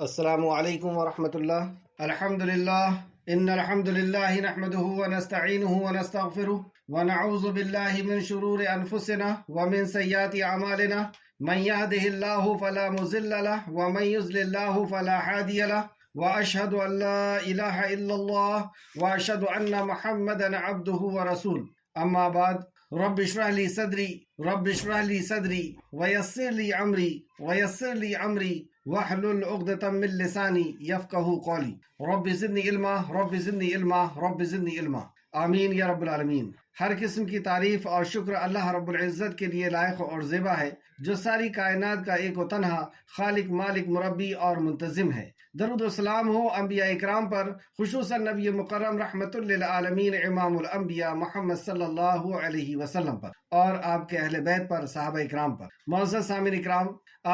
السلام علیکم ورحمۃ اللہ۔ الحمد للہ ان الحمد للہ نحمده ونستعینه ونستغفره ونعوذ باللہ من شرور انفسنا ومن سیئات اعمالنا من يهده الله فلا مضل له ومن يضلل الله فلا هادي له واشهد ان لا اله الا الله واشهد ان محمدا عبده ورسوله اما بعد رب اشرح لي صدری ويسر لي امری واحلل عقدۃ من لسانی یفقهوا قولی رب زدنی علما آمین یا رب العالمین۔ ہر قسم کی تعریف اور شکر اللہ رب العزت کے لیے لائق اور زیبا ہے، جو ساری کائنات کا ایک و تنہا خالق، مالک، مربی اور منتظم ہے۔ درود و سلام ہو انبیاء اکرام پر، خصوصاً نبی مکرم رحمت للعالمین امام الانبیاء محمد صلی اللہ علیہ وسلم پر اور آپ کے اہل بیت پر، صحابہ اکرام پر۔ معزز سامعین اکرام،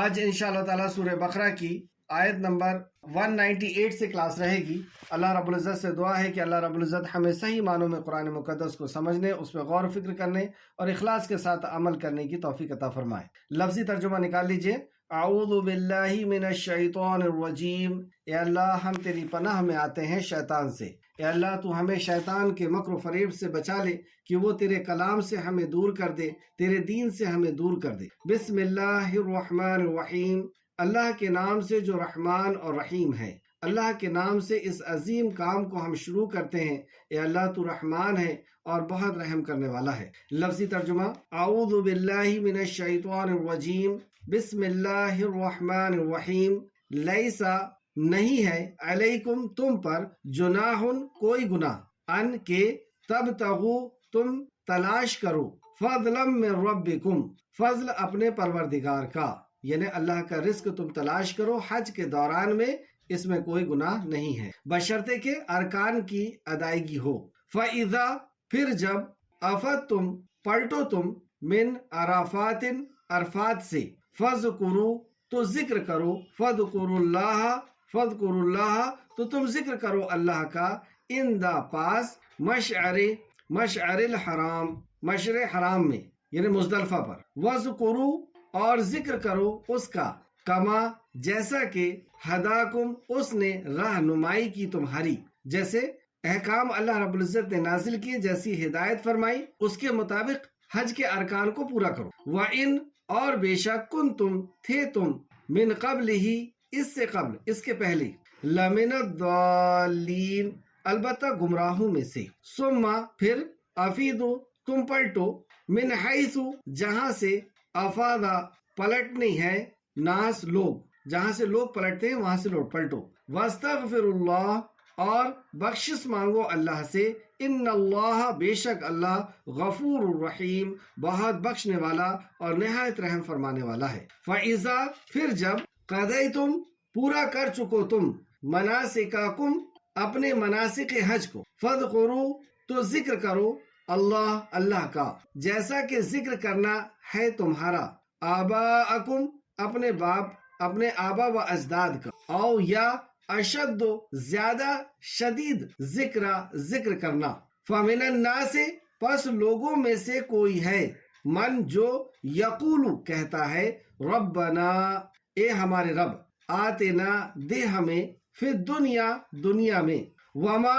آج انشاءاللہ تعالیٰ سورہ بقرہ کی آیت نمبر 198 سے کلاس رہے گی۔ اللہ رب العزت سے دعا ہے کہ اللہ رب العزت ہمیں صحیح معنوں میں قرآن مقدس کو سمجھنے، اس پہ غور و فکر کرنے اور اخلاص کے ساتھ عمل کرنے کی توفیق عطا فرمائے۔ لفظی ترجمہ نکال لیجئے۔ اعوذ باللہ من الشیطان الرجیم، اے اللہ ہم تیری پناہ میں آتے ہیں شیطان سے۔ اے اللہ تو ہمیں شیطان کے مکر و فریب سے بچا لے کہ وہ تیرے کلام سے ہمیں دور کر دے، تیرے دین سے ہمیں دور کر دے۔ بسم اللہ الرحمن الرحیم، اللہ کے نام سے جو رحمان اور رحیم ہے۔ اللہ کے نام سے اس عظیم کام کو ہم شروع کرتے ہیں۔ اے اللہ تو رحمان ہے اور بہت رحم کرنے والا ہے۔ لفظی ترجمہ، اعوذ باللہ من الشیطان الرجیم، بسم اللہ الرحمن الرحیم، لیسا نہیں ہے، علیکم تم پر، جناح کوئی گناہ، ان کے تبتغوا تم تلاش کرو، فضلا من ربکم فضل اپنے پروردگار کا، یعنی اللہ کا رزق تم تلاش کرو حج کے دوران میں، اس میں کوئی گناہ نہیں ہے، بشرطے کہ ارکان کی ادائیگی ہو۔ فَإِذَا پھر جب افدتم پلٹو تم، من عرفات عرفات سے، فَذْكُرُوا تو ذکر کرو، فَذْكُرُوا اللَّهَ تو تم ذکر کرو اللہ کا، عند پاس، مشعر الحرام مشعر حرام میں، یعنی مزدلفہ پر، وَذْكُرُوا اور ذکر کرو اس کا، کما جیسا کہ ہداکم اس نے رہنمائی کی تمہاری، جیسے احکام اللہ رب العزت نے نازل کیے، جیسی ہدایت فرمائی اس کے مطابق حج کے ارکان کو پورا کرو۔ وَإِن اور بے شک، کنتم تھے تم، من قبل ہی اس سے قبل، اس کے پہلے، لمن الضالین البتہ گمراہوں میں سے، ثم پھر، افیدو تم پلٹو، من حیث جہاں سے، افادا پلٹنی ہے، ناس لوگ جہاں سے لوگ پلٹتے ہیں وہاں سے لوگ پلٹو، واستغفر اللہ اور بخشش مانگو اللہ سے، ان اللہ بے شک اللہ، غفور الرحیم بہت بخشنے والا اور نہایت رحم فرمانے والا ہے۔ فَإِذَا پھر جب، قَضَيْتُم پورا کر چکو تم، مناسککم اپنے مناسک حج کو، فَاذْكُرُوا تو ذکر کرو، اللہ کا، جیسا کہ ذکر کرنا ہے تمہارا، آباءکم اپنے آبا و اجداد کا، او یا اشد زیادہ شدید ذکر کرنا، فمن الناس پس لوگوں میں سے کوئی ہے، من جو یقول کہتا ہے، ربنا اے ہمارے رب، آتنا دے ہمیں، فی دنیا میں، وما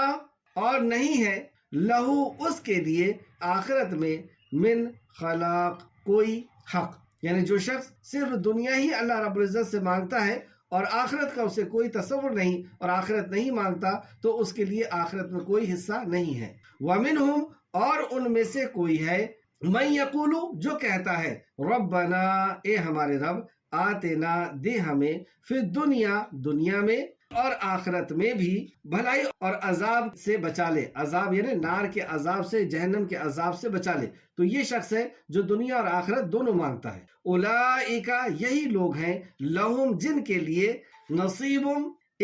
اور نہیں ہے، لہو اس کے لیے، آخرت میں، من خلاق کوئی حق، یعنی جو شخص صرف دنیا ہی اللہ رب العزت سے مانگتا ہے اور آخرت کا اسے کوئی تصور نہیں اور آخرت نہیں مانگتا، تو اس کے لیے آخرت میں کوئی حصہ نہیں ہے۔ وَمِنْهُمْ اور ان میں سے کوئی ہے، مَن یقول جو کہتا ہے، ربنا اے ہمارے رب، آتنا دے ہمیں، فی دنیا میں اور آخرت میں بھی، بھلائی اور عذاب سے بچا لے، عذاب یعنی نار کے عذاب سے، جہنم کے عذاب سے بچا لے۔ تو یہ شخص ہے جو دنیا اور آخرت دونوں مانگتا ہے۔ اولئک یہی لوگ ہیں، لہم جن کے لیے، نصیب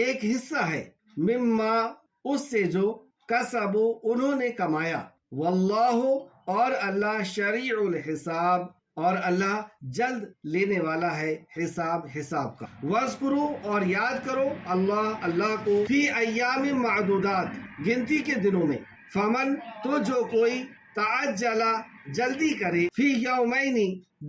ایک حصہ ہے، مما اس سے جو، کسبوا انہوں نے کمایا، واللہ اور اللہ، شریع الحساب اور اللہ جلد لینے والا ہے حساب کا۔ وَاذْكُرُوا اور یاد کرو اللہ کو، فی ایام معدودات گنتی کے دنوں میں، فمن تو جو کوئی، تعجل جلدی کرے، فی یومین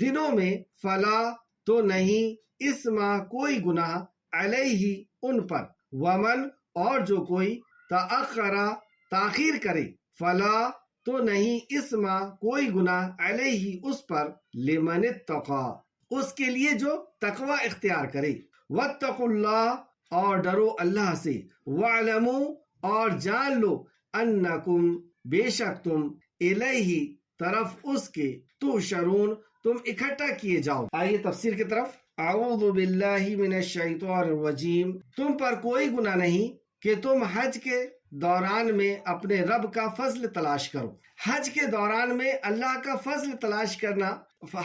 دنوں میں، فلا تو نہیں، اسما کوئی گناہ، علیہ ان پر، ومن اور جو کوئی تأخرا تاخیر کرے، فلا تو نہیں، اسما کوئی گناہ، علیہ اس پر، لمن اتقا اس کے لیے جو تقوی اختیار کرے، واتقوا اللہ اور ڈرو اللہ سے، وَاعْلَمُوا اور جان لو، انکم بے شک تم، الیہ طرف اس کے، تحشرون تم اکٹھا کیے جاؤ۔ آئیے تفسیر کی طرف۔ اعوذ باللہ من الشیطان الرجیم، تم پر کوئی گناہ نہیں کہ تم حج کے دوران میں اپنے رب کا فضل تلاش کرو۔ حج کے دوران میں اللہ کا فضل تلاش کرنا،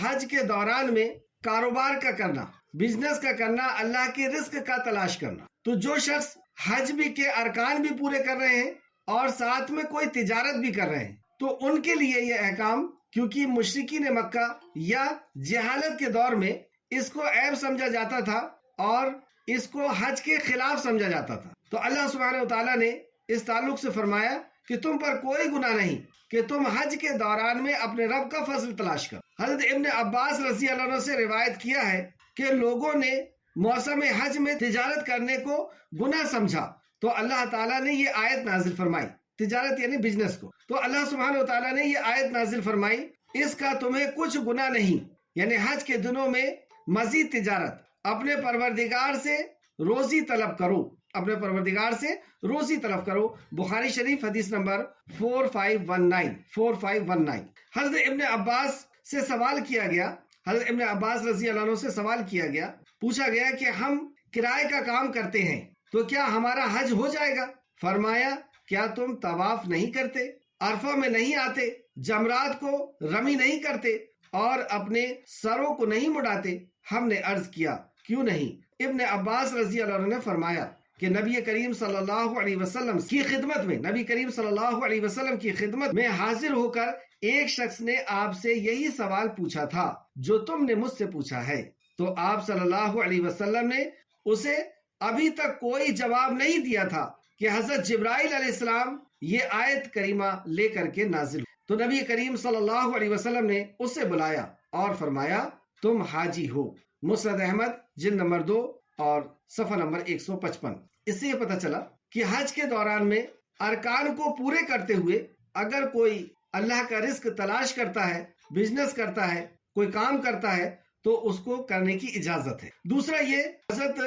حج کے دوران میں کاروبار کا کرنا، بزنس کا کرنا، اللہ کے رزق کا تلاش کرنا۔ تو جو شخص حج بھی کے ارکان بھی پورے کر رہے ہیں اور ساتھ میں کوئی تجارت بھی کر رہے ہیں، تو ان کے لیے یہ احکام، کیونکہ مشرکین مکہ یا جہالت کے دور میں اس کو عیب سمجھا جاتا تھا اور اس کو حج کے خلاف سمجھا جاتا تھا، تو اللہ سبحانہ وتعالیٰ نے اس تعلق سے فرمایا کہ تم پر کوئی گناہ نہیں کہ تم حج کے دوران میں اپنے رب کا فضل تلاش کرو۔ حضرت ابن عباس رضی اللہ عنہ سے روایت کیا ہے کہ لوگوں نے موسم حج میں تجارت کرنے کو گناہ سمجھا، تو اللہ تعالیٰ نے یہ آیت نازل فرمائی، تجارت یعنی بزنس کو، تو اللہ سبحانہ وتعالیٰ نے یہ آیت نازل فرمائی، اس کا تمہیں کچھ گناہ نہیں، یعنی حج کے دنوں میں مزید تجارت، اپنے پروردگار سے روزی طلب کرو، اپنے پروردگار سے روزی طلب کرو۔ بخاری شریف حدیث نمبر 4519۔ حضرت ابن عباس سے سوال کیا گیا، حضرت ابن عباس رضی اللہ عنہ سے سوال کیا گیا، پوچھا گیا کہ ہم کرائے کا کام کرتے ہیں تو کیا ہمارا حج ہو جائے گا؟ فرمایا، کیا تم طواف نہیں کرتے، عرفہ میں نہیں آتے، جمرات کو رمی نہیں کرتے اور اپنے سروں کو نہیں مڑاتے؟ ہم نے عرض کیا، کیوں نہیں؟ ابن عباس رضی اللہ عنہ نے فرمایا کہ نبی کریم صلی اللہ علیہ وسلم کی خدمت میں، نبی کریم صلی اللہ علیہ وسلم کی خدمت میں حاضر ہو کر ایک شخص نے آپ سے یہی سوال پوچھا تھا جو تم نے مجھ سے پوچھا ہے، تو آپ صلی اللہ علیہ وسلم نے اسے ابھی تک کوئی جواب نہیں دیا تھا کہ حضرت جبرائیل علیہ السلام یہ آیت کریمہ لے کر کے نازل، تو نبی کریم صلی اللہ علیہ وسلم نے اسے بلایا اور فرمایا، تم حاجی ہو۔ مسند احمد جلد نمبر 2 اور صفحہ نمبر 155۔ اس سے یہ پتہ چلا کہ حج کے دوران میں ارکان کو پورے کرتے ہوئے اگر کوئی اللہ کا رزق تلاش کرتا ہے، بزنس کرتا ہے، کوئی کام کرتا ہے، تو اس کو کرنے کی اجازت ہے۔ دوسرا یہ، حضرت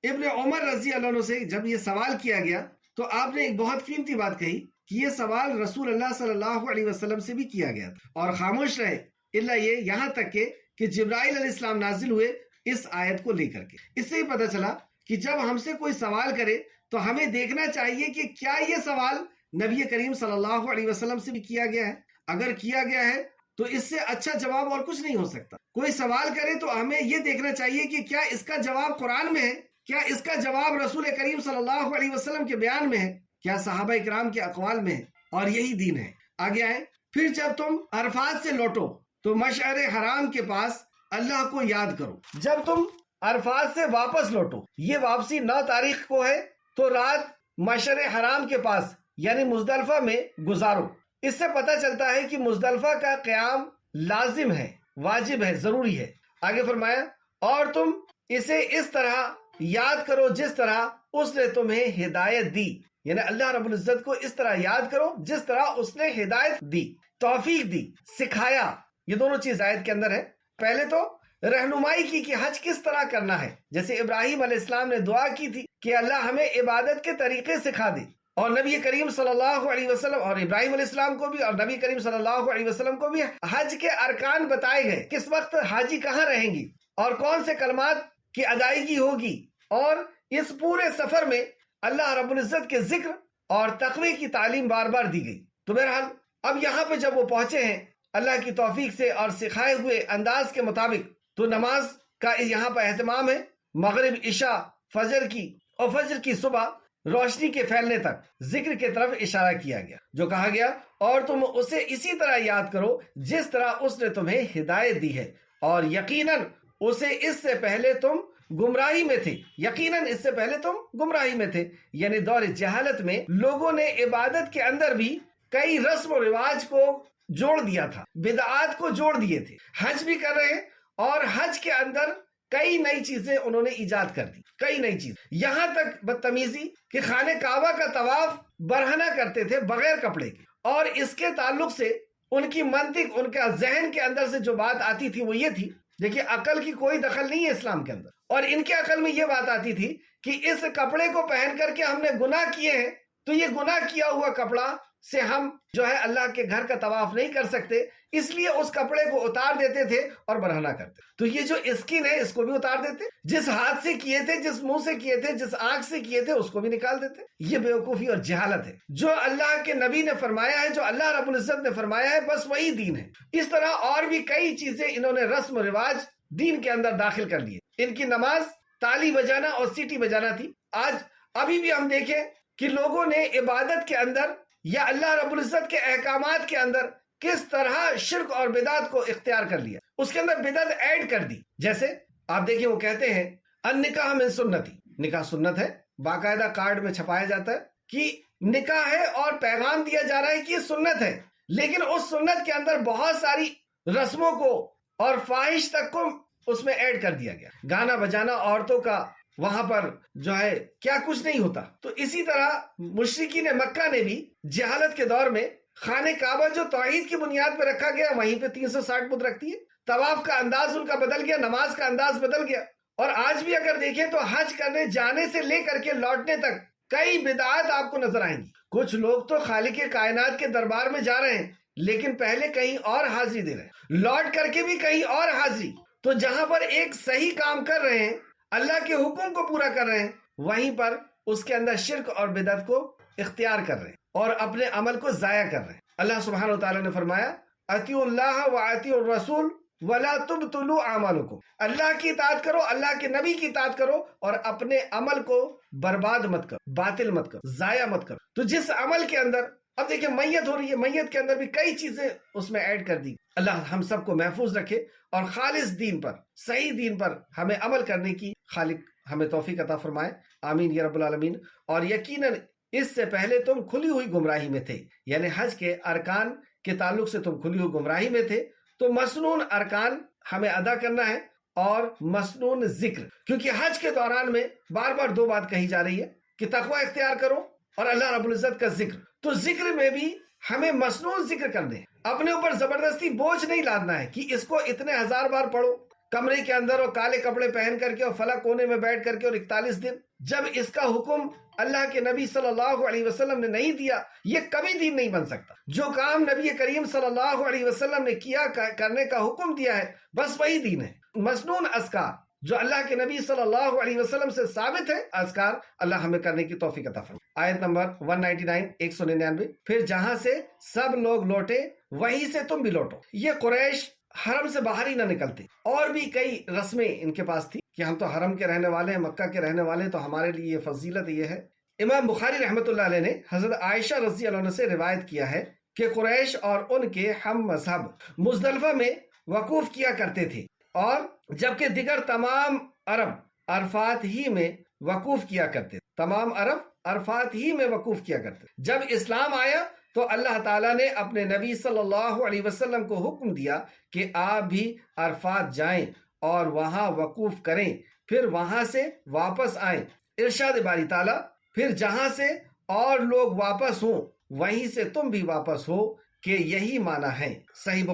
ابن عمر رضی اللہ عنہ سے جب یہ سوال کیا گیا تو آپ نے ایک بہت قیمتی بات کہی کہ یہ سوال رسول اللہ صلی اللہ علیہ وسلم سے بھی کیا گیا تھا اور خاموش رہے، الا یہ یہاں تک کہ جبرائیل علیہ السلام نازل ہوئے اس آیت کو لے کر کے۔ اس سے ہی پتہ چلا کہ جب ہم سے کوئی سوال کرے تو ہمیں دیکھنا چاہیے کہ کیا یہ سوال نبی کریم صلی اللہ علیہ وسلم سے بھی کیا گیا ہے۔ اگر کیا گیا ہے تو اس سے اچھا جواب اور کچھ نہیں ہو سکتا۔ کوئی سوال کرے تو ہمیں یہ دیکھنا چاہیے کہ کیا اس کا جواب قرآن میں ہے، کیا اس کا جواب رسول کریم صلی اللہ علیہ وسلم کے بیان میں ہے، کیا صحابہ کرام کے اقوال میں ہے، اور یہی دین ہے۔ آگے آئیں، پھر جب تم عرفات سے لوٹو تو مشعر حرام کے پاس اللہ کو یاد کرو۔ جب تم عرفات سے واپس لوٹو، یہ واپسی 9 تاریخ کو ہے، تو رات مشعر حرام کے پاس یعنی مزدلفہ میں گزارو۔ اس سے پتہ چلتا ہے کہ مزدلفہ کا قیام لازم ہے، واجب ہے، ضروری ہے۔ آگے فرمایا، اور تم اسے اس طرح یاد کرو جس طرح اس نے تمہیں ہدایت دی، یعنی اللہ رب العزت کو اس طرح یاد کرو جس طرح اس نے ہدایت دی، توفیق دی، سکھایا۔ یہ دونوں چیز آیت کے اندر ہے۔ پہلے تو رہنمائی کی کہ حج کس طرح کرنا ہے، جیسے ابراہیم علیہ السلام نے دعا کی تھی کہ اللہ ہمیں عبادت کے طریقے سکھا دے، اور نبی کریم صلی اللہ علیہ وسلم اور ابراہیم علیہ السلام کو بھی اور نبی کریم صلی اللہ علیہ وسلم کو بھی حج کے ارکان بتائے گئے، کس وقت حاجی کہاں رہیں گی اور کون سے کلمات کی ادائیگی ہوگی، اور اس پورے سفر میں اللہ رب العزت کے ذکر اور تقوی کی تعلیم بار بار دی گئی۔ تو بہرحال اب یہاں پہ جب وہ پہنچے ہیں اللہ کی توفیق سے اور سکھائے ہوئے انداز کے مطابق، تو نماز کا یہاں پر اہتمام ہے، مغرب، عشاء، فجر کی اور فجر کی صبح روشنی کے پھیلنے تک ذکر کے طرف اشارہ کیا گیا، جو کہا گیا، اور تم اسے اسی طرح یاد کرو جس طرح اس نے تمہیں ہدایت دی ہے، اور یقیناً اسے اس سے پہلے تم گمراہی میں تھے، یقیناً اس سے پہلے تم گمراہی میں تھے، یعنی دور جہالت میں لوگوں نے عبادت کے اندر بھی کئی رسم و رواج کو جوڑ دیا تھا، بدعات کو جوڑ دیے تھے۔ حج بھی کر رہے ہیں اور حج کے اندر کئی نئی چیزیں انہوں نے ایجاد کر دی، کئی نئی چیز، یہاں تک بدتمیزی کہ خانہ کعبہ کا طواف برہنہ کرتے تھے بغیر کپڑے کے، اور اس کے تعلق سے ان کی منطق، ان کا ذہن کے اندر سے جو بات آتی تھی وہ یہ تھی، دیکھیے عقل کی کوئی دخل نہیں ہے اسلام کے اندر، اور ان کے عقل میں یہ بات آتی تھی کہ اس کپڑے کو پہن کر کے ہم نے گناہ کیے ہیں، تو یہ گناہ کیا ہوا کپڑا سے ہم جو ہے اللہ کے گھر کا طواف نہیں کر سکتے، اس لیے اس کپڑے کو اتار دیتے تھے اور برہنہ کرتے، تو یہ جو اسکن ہے اس کو بھی اتار دیتے، جس ہاتھ سے کیے تھے، جس منہ سے کیے تھے، جس آنکھ سے کیے تھے اس کو بھی نکال دیتے۔ یہ بیوقوفی اور جہالت ہے۔ جو اللہ کے نبی نے فرمایا ہے، جو اللہ رب العزت نے فرمایا ہے، بس وہی دین ہے۔ اس طرح اور بھی کئی چیزیں انہوں نے رسم و رواج دین کے اندر داخل کر لیے۔ ان کی نماز تالی بجانا اور سیٹی بجانا تھی۔ آج ابھی بھی ہم دیکھیں کہ لوگوں نے عبادت کے اندر یا اللہ رب العزت کے احکامات کے اندر کس طرح شرک اور بدعت کو اختیار کر لیا، اس کے اندر بدعت ایڈ کر دی۔ جیسے آپ دیکھیں وہ کہتے ہیں النکاح من سنتی، نکاح سنت ہے، باقاعدہ کارڈ میں چھپایا جاتا ہے کہ نکاح ہے اور پیغام دیا جا رہا ہے کہ یہ سنت ہے، لیکن اس سنت کے اندر بہت ساری رسموں کو اور فاحش تک کو اس میں ایڈ کر دیا گیا، گانا بجانا عورتوں کا وہاں پر جو ہے کیا کچھ نہیں ہوتا۔ تو اسی طرح مشرکین مکہ نے بھی جہالت کے دور میں خانہ کعبہ جو توحید کی بنیاد پہ رکھا گیا، وہیں پہ 360 بت رکھتی ہے، طواف کا انداز ان کا بدل گیا، نماز کا انداز بدل گیا، اور آج بھی اگر دیکھیں تو حج کرنے جانے سے لے کر کے لوٹنے تک کئی بدعات آپ کو نظر آئیں گی۔ کچھ لوگ تو خالق کائنات کے دربار میں جا رہے ہیں لیکن پہلے کہیں اور حاضری دے رہے ہیں، لوٹ کر کے بھی کہیں اور حاضری۔ تو جہاں پر ایک صحیح کام کر رہے ہیں، اللہ کے حکم کو پورا کر رہے ہیں، وہیں پر اس کے اندر شرک اور بدعت کو اختیار کر رہے ہیں اور اپنے عمل کو ضائع کر رہے ہیں۔ اللہ سبحانہ وتعالی نے فرمایا اطیعوا اللہ واطیعوا الرسول ولا تبطلوا اعمالکم، اللہ کی اطاعت کرو، اللہ کے نبی کی اطاعت کرو، اور اپنے عمل کو برباد مت کرو، باطل مت کرو، ضائع مت کرو۔ تو جس عمل کے اندر اب دیکھیں میت ہو رہی ہے، میت کے اندر بھی کئی چیزیں اس میں ایڈ کر دی۔ اللہ ہم سب کو محفوظ رکھے اور خالص دین پر، صحیح دین پر ہمیں عمل کرنے کی خالق ہمیں توفیق عطا فرمائے، آمین یا رب العالمین۔ اور یقیناً اس سے پہلے تم کھلی ہوئی گمراہی میں تھے، یعنی حج کے ارکان کے تعلق سے تم کھلی ہوئی گمراہی میں تھے، تو مسنون ارکان ہمیں ادا کرنا ہے اور مسنون ذکر، کیونکہ حج کے دوران میں بار بار دو بات کہی جا رہی ہے کہ تقوی اختیار کرو اور اللہ رب العزت کا ذکر۔ تو ذکر میں بھی ہمیں مسنون ذکر کرنے ہیں، اپنے اوپر زبردستی بوجھ نہیں لادنا ہے کہ اس کو اتنے ہزار بار پڑھو کمرے کے اندر اور کالے کپڑے پہن کر کے اور فلاں کونے میں بیٹھ کر کے اور 41 دن، جب اس کا حکم اللہ کے نبی صلی اللہ علیہ وسلم نے نہیں دیا، یہ کبھی دین نہیں بن سکتا۔ جو کام نبی کریم صلی اللہ علیہ وسلم نے کیا کرنے کا حکم دیا ہے، بس وہی دین ہے۔ مسنون اذکار جو اللہ کے نبی صلی اللہ علیہ وسلم سے ثابت ہے، اذکار اللہ ہمیں کرنے کی توفیق عطا فرمائے۔ آیت نمبر 199 199، پھر جہاں سے سب لوگ لوٹے وہیں سے تم بھی لوٹو۔ یہ قریش حرم سے باہر ہی نہ نکلتے، اور بھی کئی رسمیں ان کے پاس تھی کہ ہم تو حرم کے رہنے والے ہیں، مکہ کے رہنے والے ہیں، تو ہمارے لیے یہ فضیلت یہ ہے۔ امام بخاری رحمۃ اللہ علیہ نے حضرت عائشہ رضی اللہ عنہ سے روایت کیا ہے کہ قریش اور ان کے ہم مذہب مزدلفہ میں وقوف کیا کرتے تھے، اور جبکہ دیگر تمام عرب عرفات ہی میں وقوف کیا کرتے، تمام عرب عرفات ہی میں وقوف کیا کرتے۔ جب اسلام آیا تو اللہ تعالیٰ نے اپنے نبی صلی اللہ علیہ وسلم کو حکم دیا کہ آپ بھی عرفات جائیں اور وہاں وقوف کریں، پھر وہاں سے واپس آئیں۔ ارشاد باری تعالیٰ، پھر جہاں سے اور لوگ واپس ہوں وہیں سے تم بھی واپس ہو، کہ یہی معنی ہے۔ صحیح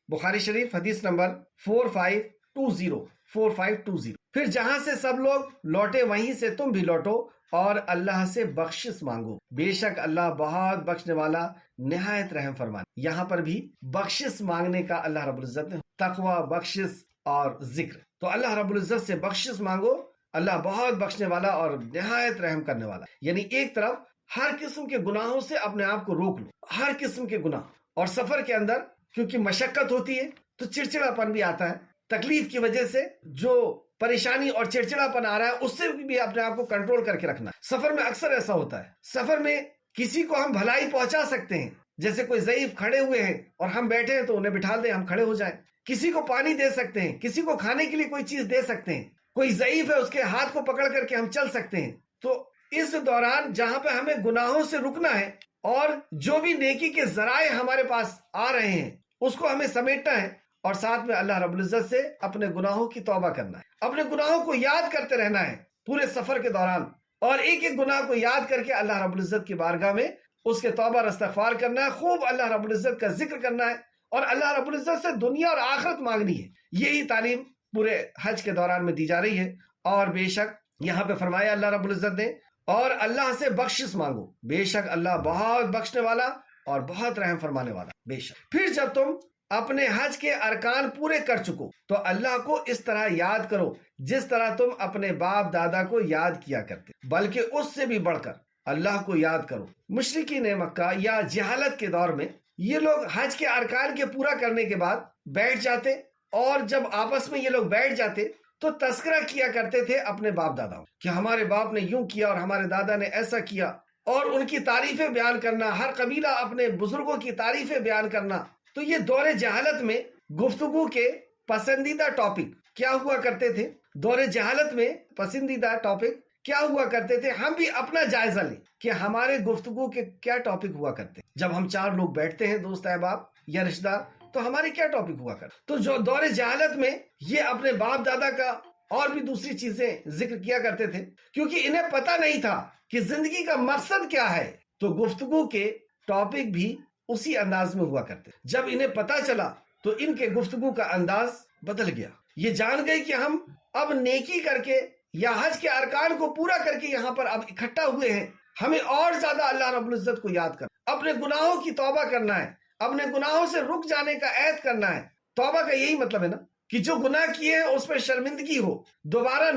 بخاری شریف حدیث نمبر 4520 پھر جہاں سے سب لوگ لوٹے وہیں سے تم بھی لوٹو اور اللہ سے بخشش مانگو، بے شک اللہ بہت بخشنے والا نہایت رحم فرمانے۔ یہاں پر بھی بخشش مانگنے کا اللہ رب العزت نے تقوی، بخشش اور ذکر، تو اللہ رب العزت سے بخشش مانگو، اللہ بہت بخشنے والا اور نہایت رحم کرنے والا۔ یعنی ایک طرف ہر قسم کے گناہوں سے اپنے آپ کو روک لو، ہر قسم کے گناہ، اور سفر کے اندر کیونکہ مشقت ہوتی ہے تو چڑچڑا پن بھی آتا ہے، تکلیف کی وجہ سے جو پریشانی اور چڑچڑا پن آ رہا ہے اس سے بھی اپنے آپ کو کنٹرول کر کے رکھنا ہے۔ سفر میں اکثر ایسا ہوتا ہے، سفر میں کسی کو ہم بھلائی پہنچا سکتے ہیں، جیسے کوئی ضعیف کھڑے ہوئے ہیں اور ہم بیٹھے ہیں تو انہیں بٹھا دیں، ہم کھڑے ہو جائیں، کسی کو پانی دے سکتے ہیں، کسی کو کھانے کے لیے کوئی چیز دے سکتے ہیں، کوئی ضعیف ہے اس کے ہاتھ کو پکڑ کر کے ہم چل سکتے ہیں۔ تو اس دوران جہاں پہ ہمیں گناہوں سے رکنا ہے اور جو بھی نیکی کے ذرائع ہمارے پاس آ رہے ہیں اس کو ہمیں سمیٹنا ہے، اور ساتھ میں اللہ رب العزت سے اپنے گناہوں کی توبہ کرنا ہے، اپنے گناہوں کو یاد کرتے رہنا ہے پورے سفر کے دوران، اور ایک ایک گناہ کو یاد کر کے اللہ رب العزت کی بارگاہ میں اس کے توبہ اور استغفار کرنا ہے، خوب اللہ رب العزت کا ذکر کرنا ہے اور اللہ رب العزت سے دنیا اور آخرت مانگنی ہے۔ یہی تعلیم پورے حج کے دوران میں دی جا رہی ہے۔ اور بے شک یہاں پہ فرمایا اللہ رب العزت نے، اور اللہ سے بخشش مانگو، بے شک اللہ بہت بخشنے والا اور بہت رحم فرمانے والا، بے شک۔ پھر جب تم اپنے حج کے ارکان پورے کر چکو تو اللہ کو اس طرح یاد کرو جس طرح تم اپنے باپ دادا کو یاد کیا کرتے، بلکہ اس سے بھی بڑھ کر اللہ کو یاد کرو۔ مشرکین مکہ یا جہالت کے دور میں یہ لوگ حج کے ارکان کے پورا کرنے کے بعد بیٹھ جاتے، اور جب آپس میں یہ لوگ بیٹھ جاتے تو تذکرہ کیا کرتے تھے اپنے باپ دادا کہ ہمارے باپ نے یوں کیا اور ہمارے دادا نے ایسا کیا، اور ان کی تعریفیں بیان کرنا، ہر قبیلہ اپنے بزرگوں کی تعریفیں بیان کرنا۔ تو یہ دور جہالت میں گفتگو کے پسندیدہ ٹاپک کیا ہوا کرتے تھے؟ دور جہالت میں پسندیدہ ٹاپک کیا ہوا کرتے تھے؟ ہم بھی اپنا جائزہ لیں کہ ہمارے گفتگو کے کیا ٹاپک ہوا کرتے۔ جب ہم 4 لوگ بیٹھتے ہیں، دوست احباب یا رشتہ دار، تو ہمارے کیا ٹاپک ہوا کرتے؟ تو جو دور جہالت میں یہ اپنے باپ دادا کا اور بھی دوسری چیزیں ذکر کیا کرتے تھے، کیونکہ انہیں پتہ نہیں تھا کہ زندگی کا مقصد کیا ہے، تو گفتگو کے ٹاپک بھی اسی انداز میں ہوا کرتے۔ جب انہیں پتہ چلا تو ان کے گفتگو کا انداز بدل گیا، یہ جان گئے کہ ہم اب نیکی کر کے یا حج کے ارکان کو پورا کر کے یہاں پر اب اکٹھا ہوئے ہیں، ہمیں اور زیادہ اللہ رب العزت کو یاد کرنا، اپنے گناہوں کی توبہ کرنا ہے، اپنے گناہوں سے رک جانے کا عہد کرنا ہے۔ توبہ کا یہی مطلب ہے نا کہ جو گناہ کیے ہیں اس پہ شرمندگی ہو، دوبارہ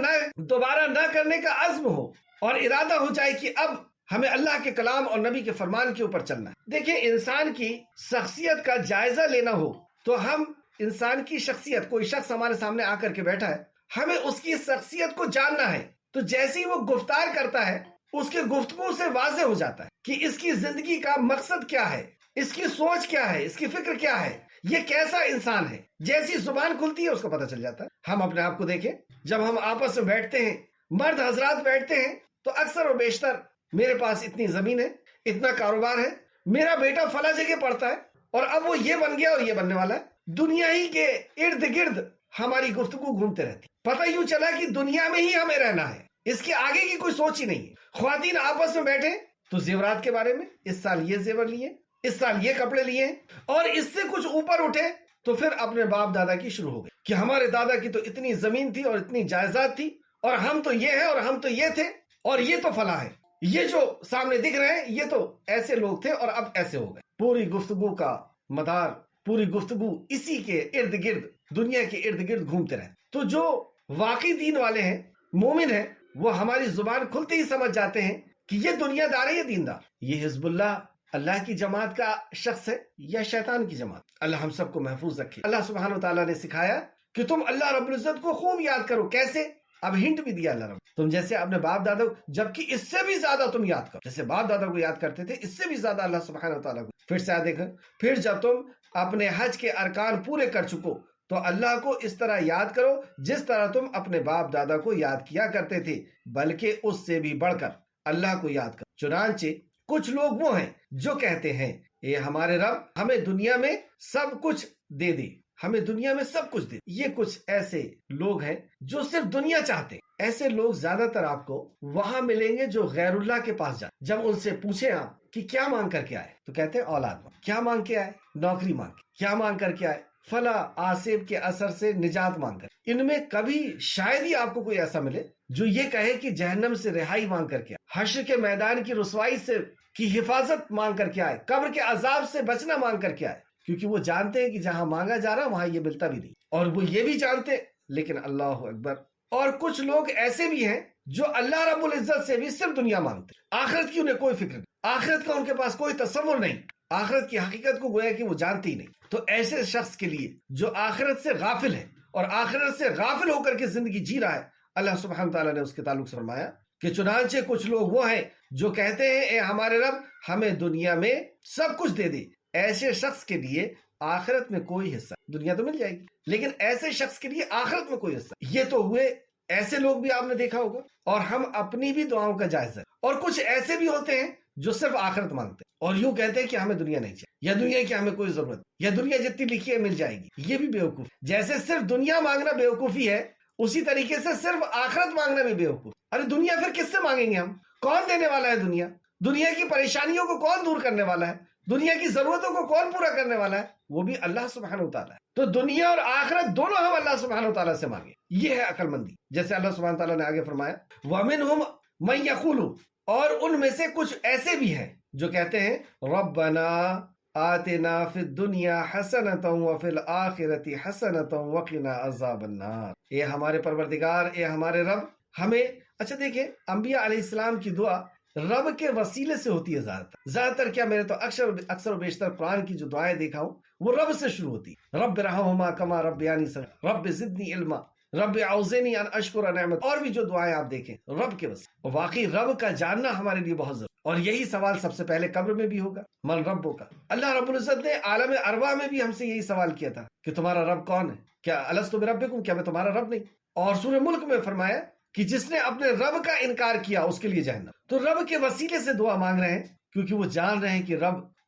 نہ کرنے کا عزم ہو، اور ارادہ ہو جائے کہ اب ہمیں اللہ کے کلام اور نبی کے فرمان کے اوپر چلنا ہے۔ دیکھیں، انسان کی شخصیت کا جائزہ لینا ہو تو ہم انسان کی شخصیت، کوئی شخص ہمارے سامنے آ کر کے بیٹھا ہے، ہمیں اس کی شخصیت کو جاننا ہے، تو جیسے ہی وہ گفتار کرتا ہے اس کے گفتگو سے واضح ہو جاتا ہے کہ اس کی زندگی کا مقصد کیا ہے، اس کی سوچ کیا ہے، اس کی فکر کیا ہے، یہ کیسا انسان ہے۔ جیسی زبان کھلتی ہے اس کو پتہ چل جاتا ہے۔ ہم اپنے آپ کو دیکھیں، جب ہم آپس میں بیٹھتے ہیں، مرد حضرات بیٹھتے ہیں، تو اکثر و بیشتر میرے پاس اتنی زمین ہے، اتنا کاروبار ہے، میرا بیٹا فلاں جگہ پڑھتا ہے، اور اب وہ یہ بن گیا اور یہ بننے والا ہے۔ دنیا ہی کے ارد گرد ہماری گفتگو گھومتے رہتی، پتہ یوں چلا کہ دنیا میں ہی ہمیں رہنا ہے، اس کے آگے کی کوئی سوچ ہی نہیں ہے۔ خواتین آپس میں بیٹھے تو زیورات کے بارے میں، اس سال یہ زیور لیے، اس سال یہ کپڑے لیے، اور اس سے کچھ اوپر اٹھے تو پھر اپنے باپ دادا کی شروع ہو گئی کہ ہمارے دادا کی تو اتنی زمین تھی اور اتنی جائیداد تھی، اور ہم تو یہ ہیں، اور ہم تو یہ تھے، اور یہ تو فلاں ہے، یہ جو سامنے دکھ رہے ہیں یہ تو ایسے لوگ تھے اور اب ایسے ہو گئے۔ پوری گفتگو کا مدار، پوری گفتگو اسی کے ارد گرد، دنیا کے ارد گرد گھومتے رہے۔ تو جو واقعی دین والے ہیں، مومن ہیں، وہ ہماری زبان کھلتے ہی سمجھ جاتے ہیں کہ یہ دنیا دار ہے، یہ دیندار، یہ حزب اللہ کی جماعت کا شخص ہے یا شیطان کی جماعت۔ اللہ ہم سب کو محفوظ رکھے۔ اللہ سبحانہ وتعالیٰ نے سکھایا کہ تم اللہ رب العزت کو خوب یاد کرو۔ کیسے؟ اب ہنٹ بھی دیا اللہ رب، تم جیسے اپنے باپ دادا کو، جبکہ اس سے بھی زیادہ تم یاد کرو، جیسے باپ دادا کو یاد کرتے تھے اس سے بھی زیادہ اللہ سبحانہ وتعالیٰ کو۔ پھر سے دیکھیں، پھر جب تم اپنے حج کے ارکان پورے کر چکو تو اللہ کو اس طرح یاد کرو جس طرح تم اپنے باپ دادا کو یاد کیا کرتے تھے، بلکہ اس سے بھی بڑھ کر اللہ کو یاد کرو۔ چنانچہ کچھ لوگ وہ ہیں جو کہتے ہیں، اے ہمارے رب، ہمیں دنیا میں سب کچھ دے دے، ہمیں دنیا میں سب کچھ دے۔ یہ کچھ ایسے لوگ ہیں جو صرف دنیا چاہتے ہیں۔ ایسے لوگ زیادہ تر آپ کو وہاں ملیں گے جو غیر اللہ کے پاس جاتے۔ جب ان سے پوچھیں آپ کہ کیا مانگ کر کے آئے، تو کہتے ہیں اولاد مانگ۔ کیا مانگ کے آئے؟ نوکری مانگ کے۔ کیا مانگ کر کے آئے؟ فلاں آصف کے اثر سے نجات مانگ کر۔ ان میں کبھی شاید ہی آپ کو کوئی ایسا ملے جو یہ کہے کہ جہنم سے رہائی مانگ کر کے آئے، حشر کے میدان کی رسوائی سے کی حفاظت مانگ کر کے آئے، قبر کے عذاب سے بچنا مانگ کر کے آئے، کیونکہ وہ جانتے ہیں کہ جہاں مانگا جا رہا وہاں یہ ملتا بھی نہیں، اور وہ یہ بھی جانتے، لیکن اللہ اکبر۔ اور کچھ لوگ ایسے بھی ہیں جو اللہ رب العزت سے بھی صرف دنیا مانگتے، آخرت کی انہیں کوئی فکر نہیں، آخرت کا ان کے پاس کوئی تصور نہیں، آخرت کی حقیقت کو گویا کہ وہ جانتے ہی نہیں۔ تو ایسے شخص کے لیے جو آخرت سے غافل ہے اور آخرت سے غافل ہو کر کے زندگی جی رہا ہے، اللہ سبحانہ تعالیٰ نے اس کے تعلق سے فرمایا کہ چنانچہ کچھ لوگ وہ ہیں جو کہتے ہیں، اے ہمارے رب، ہمیں دنیا میں سب کچھ دے دے۔ ایسے شخص کے لیے آخرت میں کوئی حصہ، دنیا تو مل جائے گی لیکن ایسے شخص کے لیے آخرت میں کوئی حصہ۔ یہ تو ہوئے ایسے لوگ بھی آپ نے دیکھا ہوگا، اور ہم اپنی بھی دعاؤں کا جائزہ۔ اور کچھ ایسے بھی ہوتے ہیں جو صرف آخرت مانگتے ہیں اور یوں کہتے ہیں کہ ہمیں دنیا نہیں چاہیے۔ یا دنیا کی ہمیں کوئی ضرورت، یا دنیا جتنی لکھی ہے مل جائے گی، یہ بھی بیوقوف۔ جیسے صرف دنیا مانگنا بیوقوفی ہے، اسی طریقے سے صرف آخرت مانگنا بھی بیوقوف۔ ارے دنیا پھر کس سے مانگیں گے ہم؟ کون دینے والا ہے دنیا؟ دنیا کی پریشانیوں کو کون دور کرنے والا ہے؟ دنیا کی ضرورتوں کو کون پورا کرنے والا ہے؟ وہ بھی اللہ سبحانہ وتعالیٰ ہے۔ تو دنیا اور آخرت دونوں ہم اللہ سبحانہ وتعالیٰ سے مانگیں، یہ ہے عقل مندی۔ جیسے اللہ سبحانہ وتعالیٰ نے آگے فرمایا وَمِنْهُمْ مَنْ يَقُولُ، اور ان میں سے کچھ ایسے بھی ہیں جو کہتے ہیں رَبَّنَا آتنا فی الدنیا حسنۃ وفی الآخرۃ حسنۃ وقنا عذاب النار، اے ہمارے پروردگار، اے ہمارے رب، ہمیں اچھا دیکھیں انبیاء علیہ السلام کی دعا رب کے وسیلے سے ہوتی ہے زیادہ تر کیا میں نے تو اکثر و بیشتر قرآن کی جو دعائیں دیکھا ہوں وہ رب سے شروع ہوتی ہے، رب ارحمہما کما ربیانی صغیرا، رب زدنی علما، رب اوزعنی ان اشکر نعمت، اور بھی جو دعائیں آپ دیکھیں رب کے وسیلے۔ اور واقعی رب کا جاننا ہمارے لیے بہت ضروری، اور یہی سوال سب سے پہلے قبر میں بھی ہوگا، من ربو کا۔ اللہ رب العزت نے عالم ارواح میں بھی ہم سے یہی سوال کیا تھا کہ تمہارا رب کون ہے، کیا الستو بربکم، کیا میں تمہارا رب نہیں؟ اور سورہ ملک میں فرمایا کہ جس نے اپنے رب کا انکار کیا اس کے لیے جہنم۔ تو رب کے وسیلے سے دعا مانگ رہے ہیں، کیونکہ وہ جان رہے ہیں کہ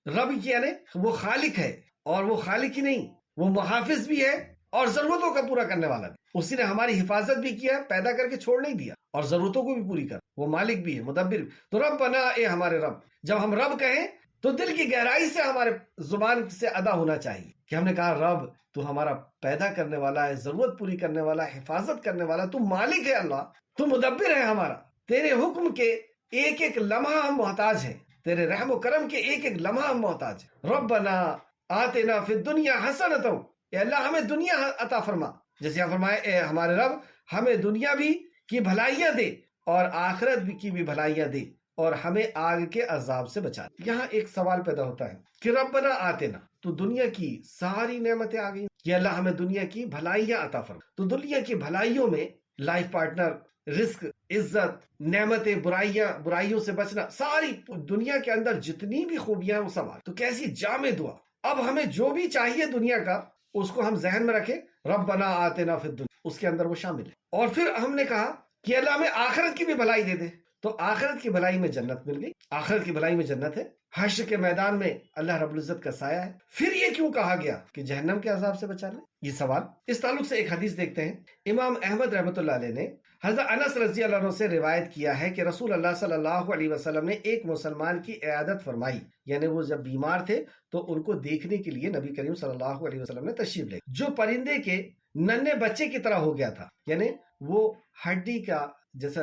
رب یعنی وہ خالق ہے، اور وہ خالق ہی نہیں، وہ محافظ بھی ہے اور ضرورتوں کا پورا کرنے والا بھی۔ اسی نے ہماری حفاظت بھی کیا، پیدا کر کے چھوڑ نہیں دیا، اور ضرورتوں کو بھی پوری کر، وہ مالک بھی ہے، مدبر بھی۔ تو رب بنا، اے ہمارے رب، جب ہم رب کہیں تو دل کی گہرائی سے ہمارے زبان سے ادا ہونا چاہیے کہ ہم نے کہا رب تو ہمارا پیدا کرنے والا ہے، ضرورت پوری کرنے والا، حفاظت کرنے والا، تو مالک ہے، اللہ تو مدبر ہے ہمارا، تیرے حکم کے ایک ایک لمحہ ہم محتاج ہیں، تیرے رحم و کرم کے ایک ایک لمحہ ہم محتاج ہیں۔ ربنا آتنا فی الدنیا حسنۃ، اے اللہ ہمیں دنیا عطا فرما، جیسے آپ فرمائے اے ہمارے رب ہمیں دنیا بھی کی بھلائیاں دے اور آخرت بھی کی بھی بھلائیاں دے، اور ہمیں آگ کے عذاب سے بچا۔ یہاں ایک سوال پیدا ہوتا ہے کہ ربنا آتنا، تو دنیا کی ساری نعمتیں آ گئی کہ اللہ ہمیں دنیا کی بھلائیاں عطا فرما، تو دنیا کی بھلائیوں میں لائف پارٹنر، رزق، عزت، نعمتیں، برائیوں سے بچنا، ساری دنیا کے اندر جتنی بھی خوبیاں ہیں وہ سب، تو کیسی جامع دعا۔ اب ہمیں جو بھی چاہیے دنیا کا اس کو ہم ذہن میں رکھیں، ربنا آتنا فی الدنیا، اس کے اندر وہ شامل ہے۔ اور پھر ہم نے کہا کہ اللہ ہمیں آخرت کی بھی بھلائی دے دے، تو آخرت کی بھلائی میں جنت مل گئی، آخرت کی بھلائی میں جنت ہے، حشر کے میدان میں اللہ رب العزت کا سایہ ہے۔ پھر یہ کیوں کہا گیا کہ جہنم کے عذاب سے بچا لیں؟ یہ سوال، اس تعلق سے ایک حدیث دیکھتے ہیں۔ امام احمد رحمۃ اللہ علیہ نے حضرت انس رضی اللہ عنہ سے روایت کیا ہے کہ رسول اللہ صلی اللہ علیہ وسلم نے ایک مسلمان کی عیادت فرمائی، یعنی وہ جب بیمار تھے تو ان کو دیکھنے کے لیے نبی کریم صلی اللہ علیہ وسلم نے تشریف لے، جو پرندے کے ننھے بچے کی طرح ہو گیا تھا، یعنی وہ ہڈی کا جیسا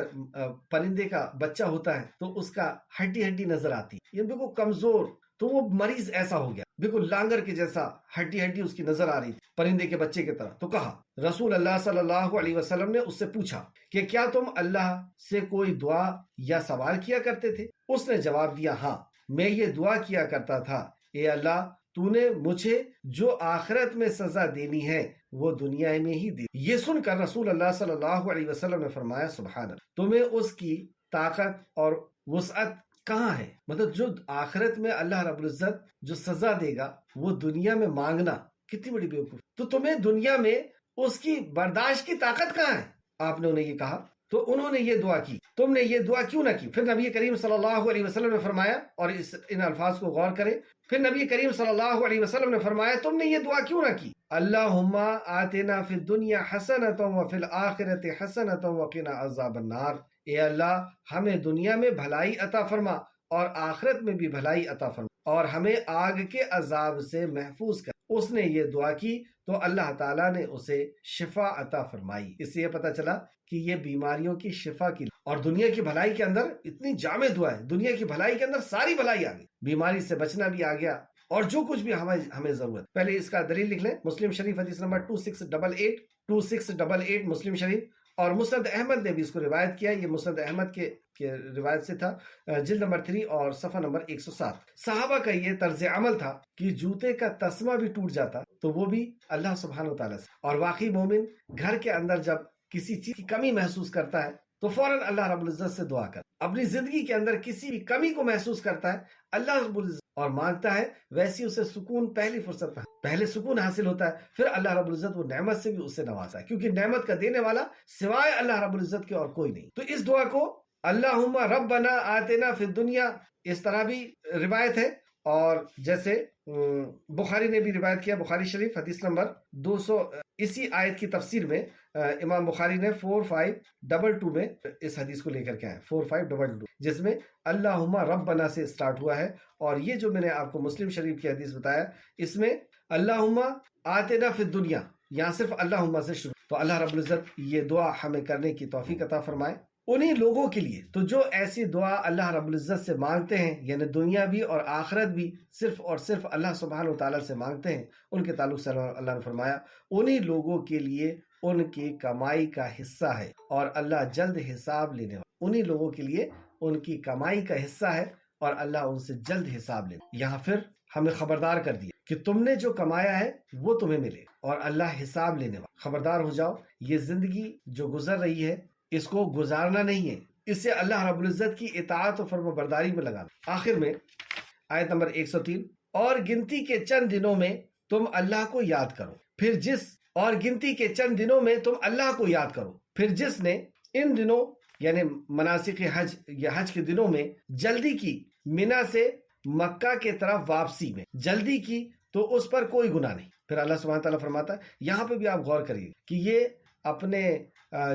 پرندے کا بچہ ہوتا ہے تو اس کا ہڈی نظر آتی، یہ بالکل کمزور، تو وہ مریض ایسا ہو گیا، بالکل لانگر کے جیسا ہڈی اس کی نظر آ رہی تھی پرندے کے بچے کی طرح۔ تو کہا رسول اللہ صلی اللہ علیہ وسلم نے اس سے پوچھا کہ کیا تم اللہ سے کوئی دعا یا سوال کیا کرتے تھے؟ اس نے جواب دیا ہاں، میں یہ دعا کیا کرتا تھا، اے اللہ تو نے مجھے جو آخرت میں سزا دینی ہے وہ دنیا میں ہی دی۔ یہ سن کر رسول اللہ صلی اللہ علیہ وسلم نے فرمایا سبحان اللہ، تمہیں اس کی طاقت اور وسعت کہاں ہے؟ مطلب جو آخرت میں اللہ رب العزت جو سزا دے گا وہ دنیا میں مانگنا کتنی بڑی بیوقوف، تو تمہیں دنیا میں اس کی برداشت کی طاقت کہاں ہے؟ آپ نے انہیں یہ کہا تو انہوں نے یہ دعا کی، تم نے یہ دعا کیوں نہ کی؟ پھر نبی کریم صلی اللہ علیہ وسلم نے فرمایا، اور ان الفاظ کو غور کریں، پھر نبی کریم صلی اللہ علیہ وسلم نے فرمایا تم نے یہ دعا کیوں نہ کی؟ اللہم آتنا فی الدنیا حسنۃ وفی الآخرۃ حسنۃ وقنا عذاب النار، اے اللہ ہمیں دنیا میں بھلائی عطا فرما اور آخرت میں بھی بھلائی عطا فرما، اور ہمیں آگ کے عذاب سے محفوظ کر۔ اس نے یہ دعا کی تو اللہ تعالیٰ نے اسے شفا عطا فرمائی۔ اس سے یہ پتہ چلا کہ یہ بیماریوں کی شفا کی، اور دنیا کی بھلائی کے اندر اتنی جامع دعا ہے، دنیا کی بھلائی کے اندر ساری بھلائی آ گئی، بیماری سے بچنا بھی آ گیا، اور جو کچھ بھی ہمیں ضرورت۔ پہلے اس کا دلیل لکھ لیں، مسلم شریف حدیث نمبر 2688 مسلم شریف، اور مسند احمد نے بھی اس کو روایت کیا، یہ مسند احمد کے روایت سے تھا، جلد نمبر 3 اور صفحہ نمبر 107۔ صحابہ کا یہ طرز عمل تھا کہ جوتے کا تسمہ بھی ٹوٹ جاتا تو وہ بھی اللہ سبحانہ وتعالیٰ سے، اور واقعی مومن گھر کے اندر جب کسی چیز کی کمی محسوس کرتا ہے تو فوراً اللہ رب العزت سے دعا کر، اپنی زندگی کے اندر کسی بھی کمی کو محسوس کرتا ہے اللہ رب العزت اور مانگتا ہے، ویسی اسے سکون پہلی فرصت میں پہلے سکون حاصل ہوتا ہے، پھر اللہ رب العزت وہ نعمت سے بھی اسے نوازتا ہے، کیونکہ نعمت کا دینے والا سوائے اللہ رب العزت کے اور کوئی نہیں۔ تو اس دعا کو اللہم ربنا آتنا فی الدنیا، اس طرح بھی روایت ہے، اور جیسے بخاری نے بھی روایت کیا، بخاری شریف حدیث نمبر 200، اسی آیت کی تفسیر میں امام بخاری نے 4522 میں اس حدیث کو لے کر کے آئے، 4522، جس میں اللہم ربنا سے سٹارٹ ہوا ہے۔ اور یہ جو میں نے آپ کو مسلم شریف کی حدیث بتایا، اس میں اللہم آتنا فی الدنیا، یہاں صرف اللہم سے شروع۔ تو اللہ رب العزت یہ دعا ہمیں کرنے کی توفیق عطا فرمائے انہی لوگوں کے لیے تو جو ایسی دعا اللہ رب العزت سے مانگتے ہیں، یعنی دنیا بھی اور آخرت بھی صرف اور صرف اللہ سبحانہ و تعالیٰ سے مانگتے ہیں، ان کے تعلق سے اللہ نے فرمایا انہی لوگوں کے لیے ان کی کمائی کا حصہ ہے اور اللہ جلد حساب لینے والا۔ انہی لوگوں کے لیے ان کی کمائی کا حصہ ہے اور اللہ ان سے جلد حساب لینے۔ یہاں پھر ہمیں خبردار کر دیا کہ تم نے جو کمایا ہے وہ تمہیں ملے اور اللہ حساب لینے والا۔ خبردار ہو جاؤ، یہ زندگی جو گزر رہی ہے اس کو گزارنا نہیں ہے، اس سے اللہ رب العزت کی اطاعت و فرما برداری میں لگانا۔ آخر میں آیت نمبر 103، اور گنتی کے چند دنوں میں تم اللہ کو یاد کرو، گنتی کے چند دنوں میں تم اللہ کو یاد کرو، پھر جس نے ان دنوں یعنی مناسک حج یا حج کے دنوں میں جلدی کی، منا سے مکہ کے طرف واپسی میں جلدی کی، تو اس پر کوئی گناہ نہیں۔ پھر اللہ سبحانہ تعالیٰ فرماتا ہے، یہاں پہ بھی آپ غور کریے کہ یہ اپنے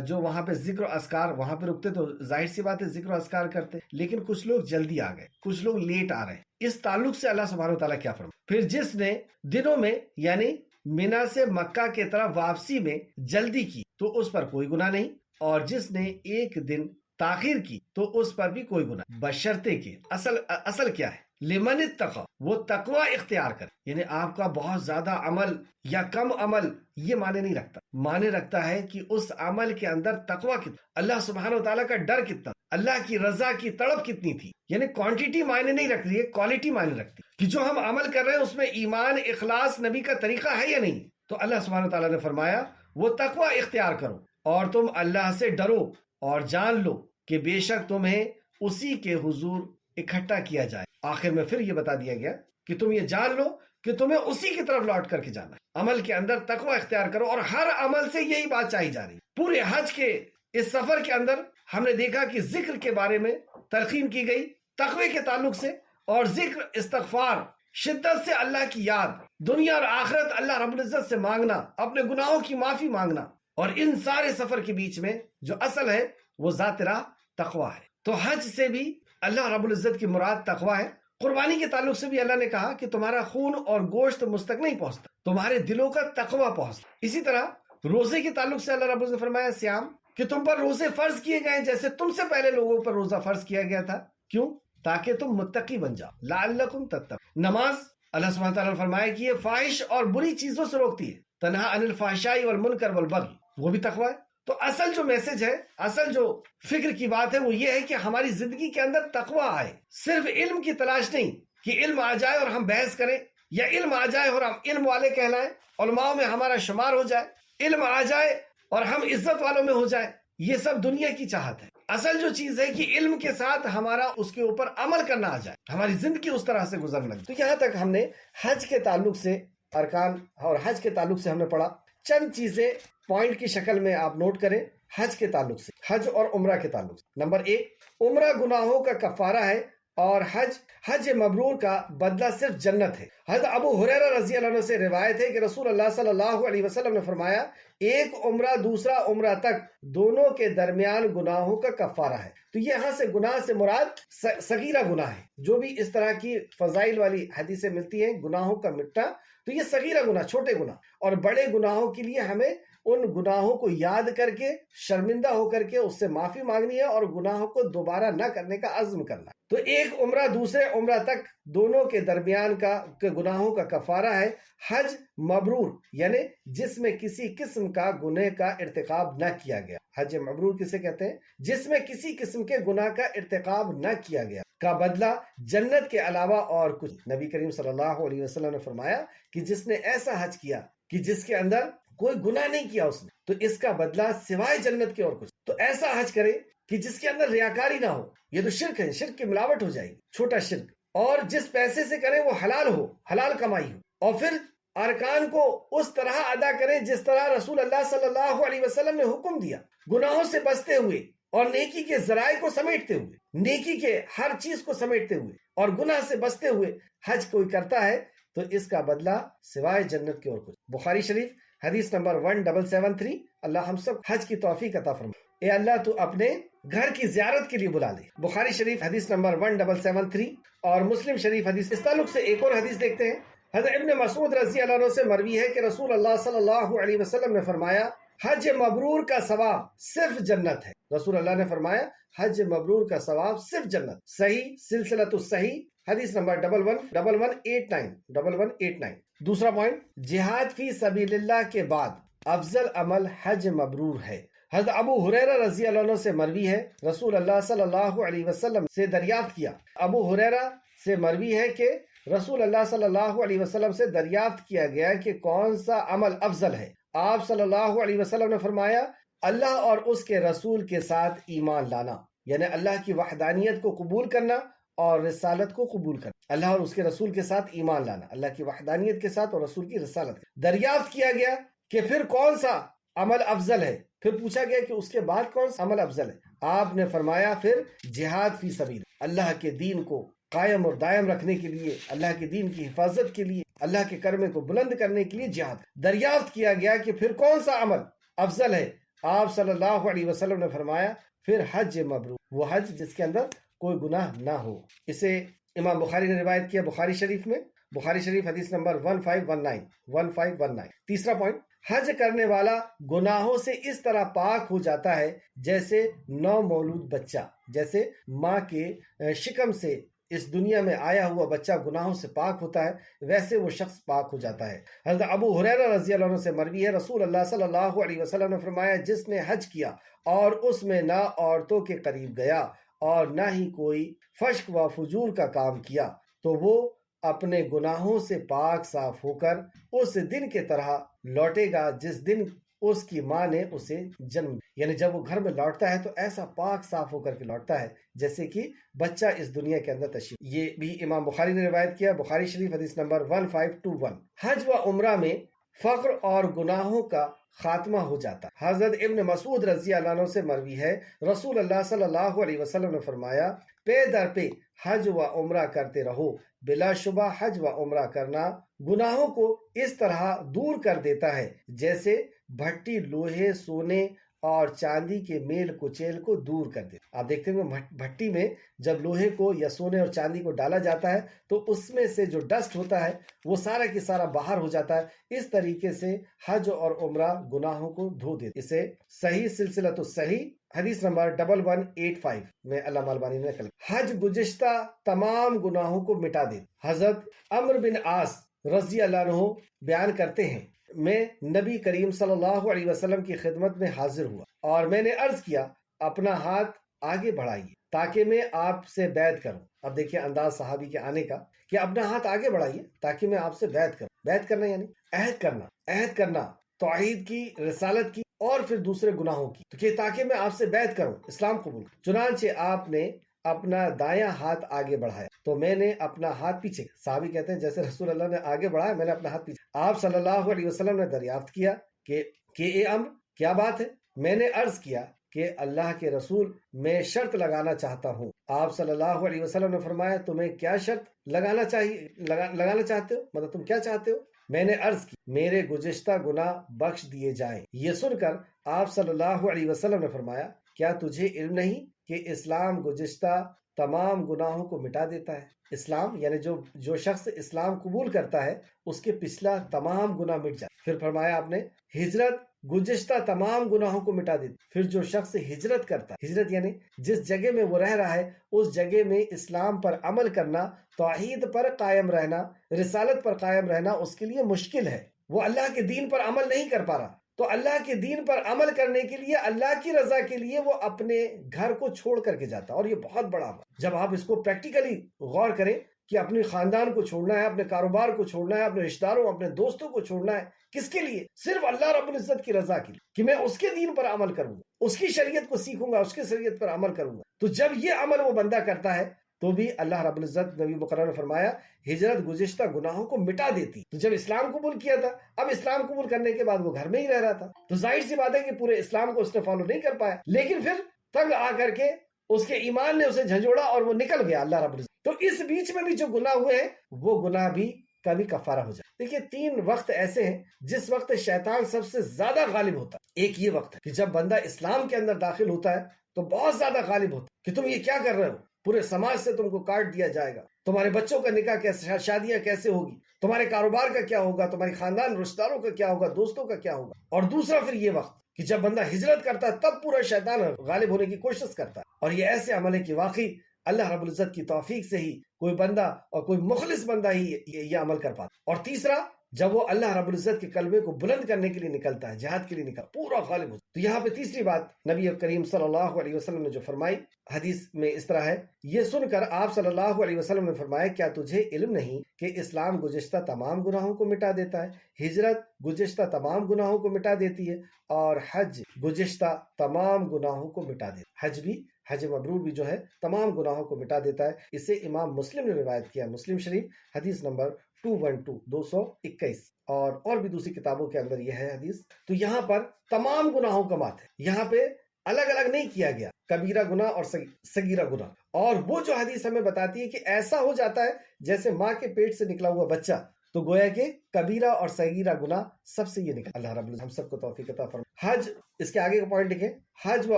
جو وہاں پہ ذکر و اذکار وہاں پہ رکتے تو ظاہر سی بات ہے ذکر و اذکار کرتے، لیکن کچھ لوگ جلدی آ گئے، کچھ لوگ لیٹ آ رہے ہیں۔ اس تعلق سے اللہ سبحانہ وتعالیٰ کیا فرماتا ہے، پھر جس نے دنوں میں یعنی منا سے مکہ کے طرف واپسی میں جلدی کی تو اس پر کوئی گناہ نہیں، اور جس نے ایک دن تاخیر کی تو اس پر بھی کوئی گناہ، بشرطے کہ اصل کیا ہے، لمن اتقى، وہ تقوی اختیار کرے۔ یعنی آپ کا بہت زیادہ عمل یا کم عمل یہ معنی نہیں رکھتا، معنی رکھتا ہے کہ اس عمل کے اندر تقوی کتنا، اللہ سبحانہ و تعالیٰ کا ڈر کتنا، اللہ کی رضا کی تڑپ کتنی تھی۔ یعنی کوانٹیٹی معنی نہیں رکھتی ہے، کوالٹی معنی رکھتی ہے کہ جو ہم عمل کر رہے ہیں اس میں ایمان، اخلاص، نبی کا طریقہ ہے یا نہیں۔ تو اللہ سبحانہ و تعالیٰ نے فرمایا وہ تقوی اختیار کرو اور تم اللہ سے ڈرو اور جان لو کہ بے شک تمہیں اسی کے حضور اکٹھا کیا جائے۔ آخر میں پھر یہ بتا دیا گیا کہ تم یہ جان لو کہ تمہیں اسی کی طرف لوٹ کر کے جانا ہے۔ عمل کے اندر تقوی اختیار کرو، اور ہر عمل سے یہی بات چاہی جا رہی ہے۔ پورے حج کے اس سفر کے اندر ہم نے دیکھا کہ ذکر کے بارے میں تلقین کی گئی تقوی کے تعلق سے، اور ذکر، استغفار، شدت سے اللہ کی یاد، دنیا اور آخرت اللہ رب العزت سے مانگنا، اپنے گناہوں کی معافی مانگنا، اور ان سارے سفر کے بیچ میں جو اصل ہے وہ ذات راہ تقوی ہے۔ تو حج سے بھی اللہ رب العزت کی مراد تقوی ہے۔ قربانی کے تعلق سے بھی اللہ نے کہا کہ تمہارا خون اور گوشت مجھ تک نہیں پہنچتا، تمہارے دلوں کا تقوی پہنچتا۔ اسی طرح روزے کے تعلق سے اللہ رب العزت نے فرمایا سیام، کہ تم پر روزے فرض کیے گئے جیسے تم سے پہلے لوگوں پر روزہ فرض کیا گیا تھا۔ کیوں؟ تاکہ تم متقی بن جاؤ، لعلکم تتقون۔ نماز اللہ سبحانہ تعالیٰ نے فرمایا کہ یہ فاحش اور بری چیزوں سے روکتی ہے، تنہا عن الفحشاء والمنکر والبغی، وہ بھی تقوی ہے۔ تو اصل جو میسج ہے، اصل جو فکر کی بات ہے وہ یہ ہے کہ ہماری زندگی کے اندر تقوی آئے۔ صرف علم کی تلاش نہیں کہ علم آ جائے اور ہم بحث کریں، یا علم آ جائے اور ہم علم والے کہلائیں، علماء میں ہمارا شمار ہو جائے، علم آ جائے اور ہم عزت والوں میں ہو جائیں، یہ سب دنیا کی چاہت ہے۔ اصل جو چیز ہے کہ علم کے ساتھ ہمارا اس کے اوپر عمل کرنا آ جائے، ہماری زندگی اس طرح سے گزرنے لگے۔ تو یہاں تک ہم نے حج کے تعلق سے ارکان اور حج کے تعلق سے ہم نے پڑھا۔ چند چیزیں پوائنٹ کی شکل میں آپ نوٹ کریں حج کے تعلق سے، حج اور عمرہ کے تعلق سے۔ نمبر 1، عمرہ گناہوں کا کفارہ ہے، اور حج مبرور کا بدلہ صرف جنت ہے۔ حضرت ابو ہریرہ رضی اللہ عنہ سے روایت ہے کہ رسول اللہ صلی اللہ علیہ وسلم نے فرمایا، ایک عمرہ دوسرا عمرہ تک دونوں کے درمیان گناہوں کا کفارہ ہے۔ تو یہاں سے گناہ سے مراد صغیرہ گناہ ہے، جو بھی اس طرح کی فضائل والی حدیثیں ملتی ہیں گناہوں کا مٹنا، تو یہ صغیرہ گناہ، چھوٹے گناہ، اور بڑے گناہوں کے لیے ہمیں ان گناہوں کو یاد کر کے شرمندہ ہو کر کے اس سے معافی مانگنی ہے اور گناہوں کو دوبارہ نہ کرنے کا عزم کرنا ہے۔ تو ایک عمرہ دوسرے عمرہ تک دونوں کے درمیان کے گناہوں کا کفارہ ہے حج مبرور، یعنی جس میں کسی قسم کا گناہ کا ارتکاب نہ کیا گیا۔ حج مبرور کسے کہتے ہیں؟ جس میں کسی قسم کے گناہ کا ارتکاب نہ کیا گیا، کا بدلہ جنت کے علاوہ اور کچھ۔ نبی کریم صلی اللہ علیہ وسلم نے فرمایا کہ جس نے ایسا حج کیا کہ جس کے اندر کوئی گناہ نہیں کیا اس نے، تو اس کا بدلہ سوائے جنت کے اور کچھ۔ تو ایسا حج کرے کہ جس کے اندر ریاکاری نہ ہو، یہ تو شرک ہے، شرک کی ملاوٹ ہو جائے گی، چھوٹا شرک، اور جس پیسے سے کریں وہ حلال ہو، حلال کمائی ہو، اور پھر ارکان کو اس طرح ادا کریں جس طرح رسول اللہ صلی اللہ علیہ وسلم نے حکم دیا، گناہوں سے بچتے ہوئے، اور نیکی کے ذرائع کو سمیٹتے ہوئے, نیکی کے ہر چیز کو سمیٹتے ہوئے اور گناہ سے بچتے ہوئے حج کوئی کرتا ہے تو اس کا بدلہ سوائے جنت کے اور کچھ. بخاری شریف حدیث نمبر 1773. اللہ ہم سب حج کی توفیق عطا فرمائے. اے اللہ تو اپنے گھر کی زیارت کے لیے بلا لے. بخاری شریف حدیث نمبر 1773 اور مسلم شریف حدیث. اس تعلق سے ایک اور حدیث دیکھتے ہیں. حضرت ابن مسعود رضی اللہ عنہ سے مروی ہے کہ رسول اللہ صلی اللہ علیہ وسلم نے فرمایا حج مبرور کا ثواب صرف جنت ہے. رسول اللہ نے فرمایا حج مبرور کا ثواب صرف جنت. صحیح سلسلۃ الصحیح حدیث نمبر 1189. دوسرا پوائنٹ, جہاد فی سبیل اللہ کے بعد افضل عمل حج مبرور ہے. حضرت ابو ہریرہ رضی اللہ عنہ سے مروی ہے رسول اللہ صلی اللہ علیہ وسلم سے دریافت کیا. ابو ہریرہ سے مروی ہے کہ رسول اللہ صلی اللہ علیہ وسلم سے دریافت کیا گیا کہ کون سا عمل افضل ہے. آپ صلی اللہ علیہ وسلم نے فرمایا اللہ اور اس کے رسول کے ساتھ ایمان لانا, یعنی اللہ کی وحدانیت کو قبول کرنا اور رسالت کو قبول کرنا. اللہ اور اس کے رسول کے ساتھ ایمان لانا, اللہ کی وحدانیت کے ساتھ اور رسول کی رسالت. دریافت کیا گیا کہ پھر کون سا عمل افضل ہے, پھر پوچھا گیا کہ اس کے بعد کون سا عمل افضل ہے. آپ نے فرمایا پھر جہاد فی سبیل, اللہ کے دین کو قائم اور دائم رکھنے کے لیے, اللہ کے دین کی حفاظت کے لیے, اللہ کے کلمے کو بلند کرنے کے لیے جہاد. دریافت کیا گیا کہ پھر کون سا عمل افضل ہے. آپ صلی اللہ علیہ وسلم نے فرمایا پھر حج مبرور, وہ حج جس کے اندر کوئی گناہ نہ ہو. اسے امام بخاری نے روایت کیا بخاری شریف میں. بخاری شریف حدیث نمبر 1519. تیسرا پوائنٹ, حج کرنے والا گناہوں سے اس طرح پاک ہو جاتا ہے جیسے نو مولود بچہ, جیسے ماں کے شکم سے اس دنیا میں آیا ہوا بچہ گناہوں سے پاک ہوتا ہے, ویسے وہ شخص پاک ہو جاتا ہے. حضرت ابو ہریرہ رضی اللہ عنہ سے مروی ہے رسول اللہ صلی اللہ علیہ وسلم نے فرمایا جس نے حج کیا اور اس میں نہ عورتوں کے قریب گیا اور نہ ہی کوئی فشق و فجور کا کام کیا تو وہ اپنے گناہوں سے پاک صاف ہو کر اس دن کے طرح لوٹے گا جس دن اس کی ماں نے اسے جنم, یعنی جب وہ گھر میں لوٹتا ہے تو ایسا پاک صاف ہو کر کے لوٹتا ہے جیسے کہ بچہ اس دنیا کے اندر تشریف. یہ بھی امام بخاری نے روایت کیا بخاری شریف حدیث نمبر 1521. حج و عمرہ میں فقر اور گناہوں کا خاتمہ ہو جاتا. حضرت ابن مسعود رضی اللہ عنہ سے مروی ہے رسول اللہ صلی اللہ علیہ وسلم نے فرمایا پے در پہ حج و عمرہ کرتے رہو, بلا شبہ حج و عمرہ کرنا گناہوں کو اس طرح دور کر دیتا ہے جیسے بھٹی لوہے سونے اور چاندی کے میل کچیل کو دور کر دے. آپ دیکھتے ہیں بھٹی میں جب لوہے کو یا سونے اور چاندی کو ڈالا جاتا ہے تو اس میں سے جو ڈسٹ ہوتا ہے وہ سارا کی سارا باہر ہو جاتا ہے. اس طریقے سے حج اور عمرہ گناہوں کو دھو دیتے. اسے صحیح سلسلۃ الصحیح حدیث نمبر 1185 میں علامہ البانی نے نقل. حج گزشتہ تمام گناہوں کو مٹا دے. حضرت عمرو بن عاص رضی اللہ عنہ بیان کرتے ہیں میں نبی کریم صلی اللہ علیہ وسلم کی خدمت میں حاضر ہوا اور میں نے عرض کیا اپنا ہاتھ آگے بڑھائیے تاکہ میں آپ سے بیعت کروں. اب دیکھیں انداز صحابی کے آنے کا کہ اپنا ہاتھ آگے بڑھائیے تاکہ میں آپ سے بیعت کروں. بیعت کرنا یعنی عہد کرنا توحید کی, رسالت کی اور پھر دوسرے گناہوں کی, تو کہ تاکہ میں آپ سے بیعت کروں, اسلام قبول کروں. چنانچہ آپ نے اپنا دایاں ہاتھ آگے بڑھایا تو میں نے اپنا ہاتھ پیچھے. صحابی کہتے ہیں جیسے رسول اللہ نے آگے بڑھایا میں نے اپنا ہاتھ پیچھے. آپ صلی اللہ علیہ وسلم نے دریافت کیا کہ اے عمرو کیا بات ہے. میں نے عرض کیا کہ اللہ کے رسول میں شرط لگانا چاہتا ہوں. آپ صلی اللہ علیہ وسلم نے فرمایا تمہیں کیا شرط لگانا چاہتے ہو, مطلب تم کیا چاہتے ہو. میں نے عرض کی میرے گزشتہ گناہ بخش دیے جائیں. یہ سن کر آپ صلی اللہ علیہ وسلم نے فرمایا کیا تجھے علم نہیں کہ اسلام گزشتہ تمام گناہوں کو مٹا دیتا ہے. اسلام یعنی جو شخص اسلام قبول کرتا ہے اس کے پچھلا تمام گناہ مٹ جاتا. پھر فرمایا آپ نے ہجرت گزشتہ تمام گناہوں کو مٹا دیتی. پھر جو شخص ہجرت کرتا ہے, ہجرت یعنی جس جگہ میں وہ رہ رہا ہے اس جگہ میں اسلام پر عمل کرنا, توحید پر قائم رہنا, رسالت پر قائم رہنا اس کے لیے مشکل ہے. وہ اللہ کے دین پر عمل نہیں کر پا رہا, تو اللہ کے دین پر عمل کرنے کے لیے اللہ کی رضا کے لیے وہ اپنے گھر کو چھوڑ کر کے جاتا. اور یہ بہت بڑا عمل. جب آپ اس کو پریکٹیکلی غور کریں کہ اپنے خاندان کو چھوڑنا ہے, اپنے کاروبار کو چھوڑنا ہے, اپنے رشتہ داروں اپنے دوستوں کو چھوڑنا ہے, کس کے لیے؟ صرف اللہ رب العزت کی رضا کے لیے کہ میں اس کے دین پر عمل کروں گا, اس کی شریعت کو سیکھوں گا, اس کی شریعت پر عمل کروں گا. تو جب یہ عمل وہ بندہ کرتا ہے تو بھی اللہ رب العزت نبی مکرم نے فرمایا ہجرت گزشتہ گناہوں کو مٹا دیتی. تو جب اسلام قبول کیا تھا, اب اسلام قبول کرنے کے بعد وہ گھر میں ہی رہ رہا تھا, تو ظاہر سی بات ہے کہ پورے اسلام کو اس نے فالو نہیں کر پایا. لیکن پھر تنگ آ کر کے اس کے ایمان نے اسے جھنجھوڑا اور وہ نکل گیا اللہ رب العزت. تو اس بیچ میں بھی جو گناہ ہوئے ہیں وہ گناہ بھی کبھی کفارہ ہو جائے. دیکھیے 3 وقت ایسے ہیں جس وقت شیطان سب سے زیادہ غالب ہوتا ہے. ایک یہ وقت ہے کہ جب بندہ اسلام کے اندر داخل ہوتا ہے تو بہت زیادہ غالب ہوتا ہے کہ تم یہ کیا کر رہے ہو, پورے سماج سے تم کو کاٹ دیا جائے گا, تمہارے بچوں کا نکاح کیسے, شادیاں کیسے ہوگی, تمہارے کاروبار کا کیا ہوگا, تمہارے خاندان رشتہ داروں کا کیا ہوگا, دوستوں کا کیا ہوگا. اور دوسرا پھر یہ وقت کہ جب بندہ ہجرت کرتا ہے تب پورا شیطان غالب ہونے کی کوشش کرتا ہے. اور یہ ایسے عمل ہے کہ واقعی اللہ رب العزت کی توفیق سے ہی کوئی بندہ اور کوئی مخلص بندہ ہی یہ عمل کر پاتا. اور تیسرا جب وہ اللہ رب العزت کے کلمے کو بلند کرنے کے لیے نکلتا ہے, جہاد کے لیے نکلتا, پورا غالب ہوتا. تو یہاں پہ تیسری بات نبی کریم صلی اللہ علیہ وسلم نے جو فرمائی حدیث میں اس طرح ہے, یہ سن کر آپ صلی اللہ علیہ وسلم نے فرمایا کیا تجھے علم نہیں کہ اسلام گزشتہ تمام گناہوں کو مٹا دیتا ہے, ہجرت گزشتہ تمام گناہوں کو مٹا دیتی ہے, اور حج گزشتہ تمام گناہوں کو مٹا دیتا ہے. حج بھی, حج مبرور بھی جو ہے تمام گناہوں کو مٹا دیتا ہے. اسے امام مسلم نے روایت کیا, مسلم شریف حدیث نمبر 221 اور بھی دوسری کتابوں کے اندر یہ ہے حدیث. تو یہاں پر تمام گناہوں کا مات ہے, یہاں پہ الگ الگ نہیں کیا گیا کبیرہ گناہ اور صغیرہ گناہ. اور وہ جو حدیث ہمیں بتاتی ہے کہ ایسا ہو جاتا ہے جیسے ماں کے پیٹ سے نکلا ہوا بچہ, تو گویا کہ کبیرہ اور صغیرہ گناہ سب سے یہ نکلا. اللہ رب العزت ہم سب کو توفیق عطا فرمائے. حج, اس کے آگے کا پوائنٹ لکھیں, حج و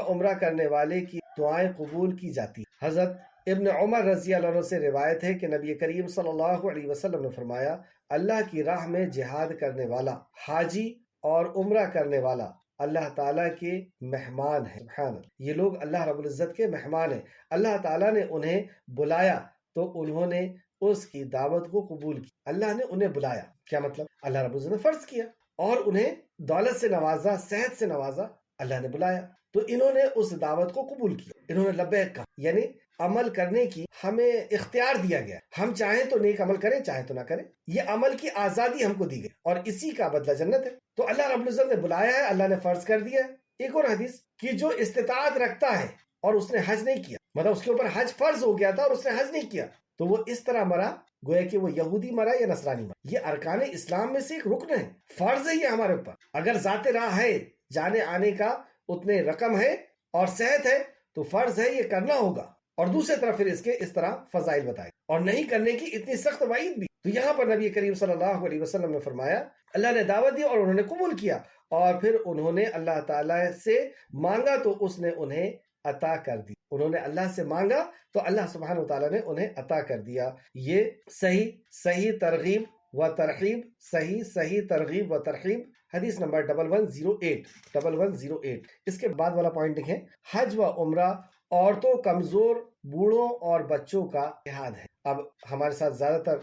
عمرہ کرنے والے کی دعائیں قبول کی جاتی. حضرت ابن عمر رضی اللہ عنہ سے روایت ہے کہ نبی کریم صلی اللہ علیہ وسلم نے فرمایا اللہ کی راہ میں جہاد کرنے والا, حاجی اور عمرہ کرنے والا اللہ تعالیٰ کے مہمان ہیں. سبحان اللہ, یہ لوگ اللہ رب العزت کے مہمان ہیں. اللہ تعالیٰ نے انہیں بلایا تو انہوں نے اس کی دعوت کو قبول کی. اللہ نے انہیں بلایا, کیا مطلب, اللہ رب العزت نے فرض کیا اور انہیں دولت سے نوازا, صحت سے نوازا, اللہ نے بلایا تو انہوں نے اس دعوت کو قبول کیا, انہوں نے لبیک کہا. یعنی عمل کرنے کی ہمیں اختیار دیا گیا, ہم چاہیں تو نیک عمل کریں, چاہیں تو نہ کریں, یہ عمل کی آزادی ہم کو دی گئی اور اسی کا بدلہ جنت ہے. تو اللہ رب العزت نے بلایا ہے, اللہ نے فرض کر دیا ہے. ایک اور حدیث کہ جو استطاعت رکھتا ہے اور اس نے حج نہیں کیا, مطلب اس کے اوپر حج فرض ہو گیا تھا اور اس نے حج نہیں کیا, تو وہ اس طرح مرا گویا کہ وہ یہودی مرا یا نصرانی مرا. یہ ارکان اسلام میں سے ایک رکن ہے, فرض ہے یہ ہمارے اوپر. اگر ذات راہ ہے, جانے آنے کا اتنے رقم ہے اور صحت ہے تو فرض ہے یہ کرنا ہوگا. اور دوسری طرف پھر اس کے اس طرح فضائل بتائے اور نہیں کرنے کی اتنی سخت وعید بھی. تو یہاں پر نبی کریم صلی اللہ علیہ وسلم نے فرمایا اللہ نے دعوت دی اور انہوں نے قبول کیا, اور پھر انہوں نے اللہ تعالیٰ سے مانگا تو اس نے انہیں عطا کر دی. انہوں نے اللہ سے مانگا تو اللہ سبحانہ وتعالیٰ نے انہیں عطا کر دیا. یہ صحیح ترغیب و ترغیب, صحیح ترغیب و ترغیب حدیث نمبر 1108. اس کے بعد والا پوائنٹ لکھیں, حج و عمرہ عورتوں, کمزور, بوڑھوں اور بچوں کا جہاد ہے. اب ہمارے ساتھ زیادہ تر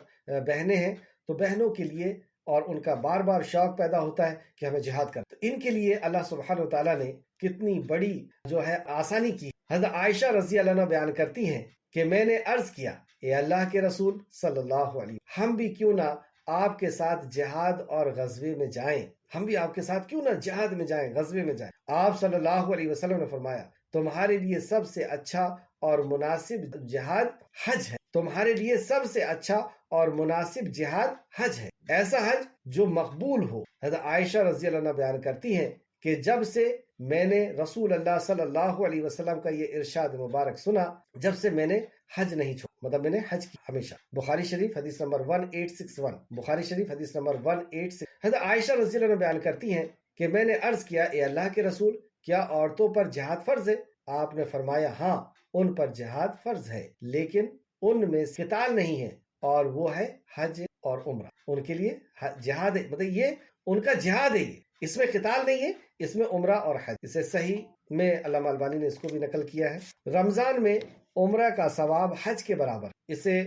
بہنیں ہیں تو بہنوں کے لیے اور ان کا بار بار شوق پیدا ہوتا ہے کہ ہمیں جہاد کریں, تو ان کے لیے اللہ سبحانہ وتعالیٰ نے کتنی بڑی جو ہے آسانی کی. حضرت عائشہ رضی اللہ عنہ بیان کرتی ہیں کہ میں نے عرض کیا اے اللہ کے رسول صلی اللہ علیہ وسلم, ہم بھی کیوں نہ آپ کے ساتھ جہاد اور غزوے میں جائیں, ہم بھی آپ کے ساتھ کیوں نہ جہاد میں جائیں, غزوے میں جائیں. آپ صلی اللہ علیہ وسلم نے فرمایا تمہارے لیے سب سے اچھا اور مناسب جہاد حج ہے, تمہارے لیے سب سے اچھا اور مناسب جہاد حج ہے, ایسا حج جو مقبول ہو. حضرت عائشہ رضی اللہ عنہ بیان کرتی ہیں کہ جب سے میں نے رسول اللہ صلی اللہ علیہ وسلم کا یہ ارشاد مبارک سنا, جب سے میں نے حج نہیں چھوڑا, مطلب میں نے حج کی ہمیشہ. بخاری شریف حدیث نمبر 1861, بخاری شریف حدیث نمبر 186. حضرت عائشہ رضی اللہ عنہ بیان کرتی ہیں کہ میں نے عرض کیا اے اللہ کے رسول کیا عورتوں پر جہاد فرض ہے؟ آپ نے فرمایا ہاں ان پر جہاد فرض ہے, لیکن ان میں قتال نہیں ہے, اور وہ ہے حج اور عمرہ. ان کے لیے جہاد ہے, مطلب یہ ان کا جہاد ہے, یہ اس میں قتال نہیں ہے, اس میں عمرہ اور حج. اسے صحیح میں علامہ البانی نے اس کو بھی نقل کیا ہے. رمضان میں عمرہ کا ثواب حج کے برابر. اسے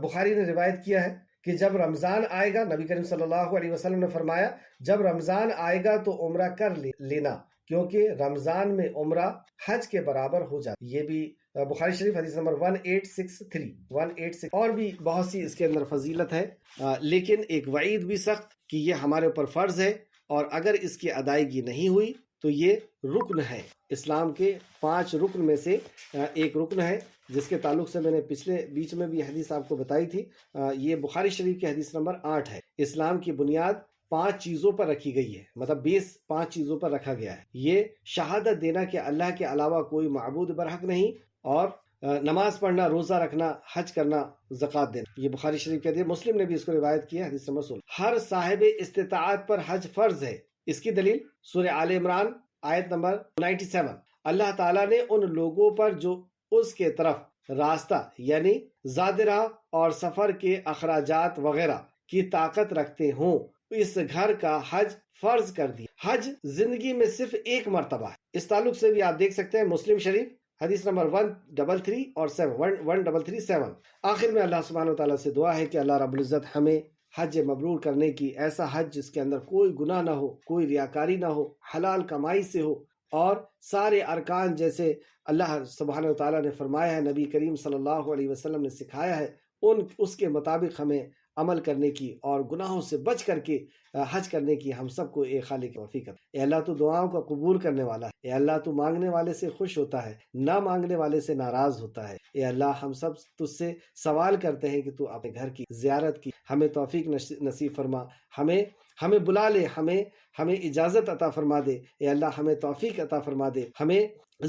بخاری نے روایت کیا ہے کہ جب رمضان آئے گا, نبی کریم صلی اللہ علیہ وسلم نے فرمایا جب رمضان آئے گا تو عمرہ کر لینا, کیونکہ رمضان میں عمرہ حج کے برابر ہو جاتا. یہ بھی بخاری شریف حدیث نمبر 1863. اور بھی بہت سی اس کے اندر فضیلت ہے, لیکن ایک وعید بھی سخت کہ یہ ہمارے اوپر فرض ہے, اور اگر اس کی ادائیگی نہیں ہوئی تو یہ رکن ہے, اسلام کے 5 رکن میں سے ایک رکن ہے, جس کے تعلق سے میں نے بیچ میں بھی حدیث آپ کو بتائی تھی. یہ بخاری شریف کی حدیث نمبر 8 ہے. اسلام کی بنیاد 5 چیزوں پر رکھی گئی ہے، مطلب بیس 5 چیزوں پر رکھا گیا ہے۔ یہ شہادت دینا کہ اللہ کے علاوہ کوئی معبود برحق نہیں، اور نماز پڑھنا، روزہ رکھنا، حج کرنا، زکوٰۃ دینا۔ یہ بخاری شریف کہتی ہے، مسلم نے بھی اس کو روایت کیا، حدیث نمبر 16۔ ہر صاحب استطاعت پر حج فرض ہے۔ اس کی دلیل سورہ آل عمران آیت نمبر 97۔ اللہ تعالیٰ نے ان لوگوں پر جو اس کے طرف راستہ یعنی زاد راہ اور سفر کے اخراجات وغیرہ کی طاقت رکھتے ہوں، اس گھر کا حج فرض کر دیا۔ حج زندگی میں صرف ایک مرتبہ ہے۔ اس تعلق سے بھی آپ دیکھ سکتے ہیں مسلم شریف حدیث نمبر 133 اور 137۔ آخر میں اللہ سبحانہ وتعالیٰ سے دعا ہے کہ اللہ رب العزت ہمیں حج مبرور کرنے کی، ایسا حج جس کے اندر کوئی گناہ نہ ہو، کوئی ریاکاری نہ ہو، حلال کمائی سے ہو، اور سارے ارکان جیسے اللہ سبحانہ وتعالیٰ نے فرمایا ہے، نبی کریم صلی اللہ علیہ وسلم نے سکھایا ہے، اس کے مطابق ہمیں عمل کرنے کی اور گناہوں سے بچ کر کے حج کرنے کی ہم سب کو اے خالق توفیق عطا۔ اے اللہ تو دعاؤں کا قبول کرنے والا ہے۔ اے اللہ تو مانگنے والے سے خوش ہوتا ہے، نہ مانگنے والے سے ناراض ہوتا ہے۔ اے اللہ ہم سب تجھ سے سوال کرتے ہیں کہ تو اپنے گھر کی زیارت کی ہمیں توفیق نصیب فرما، ہمیں بلا لے، ہمیں اجازت عطا فرما دے۔ اے اللہ ہمیں توفیق عطا فرما دے، ہمیں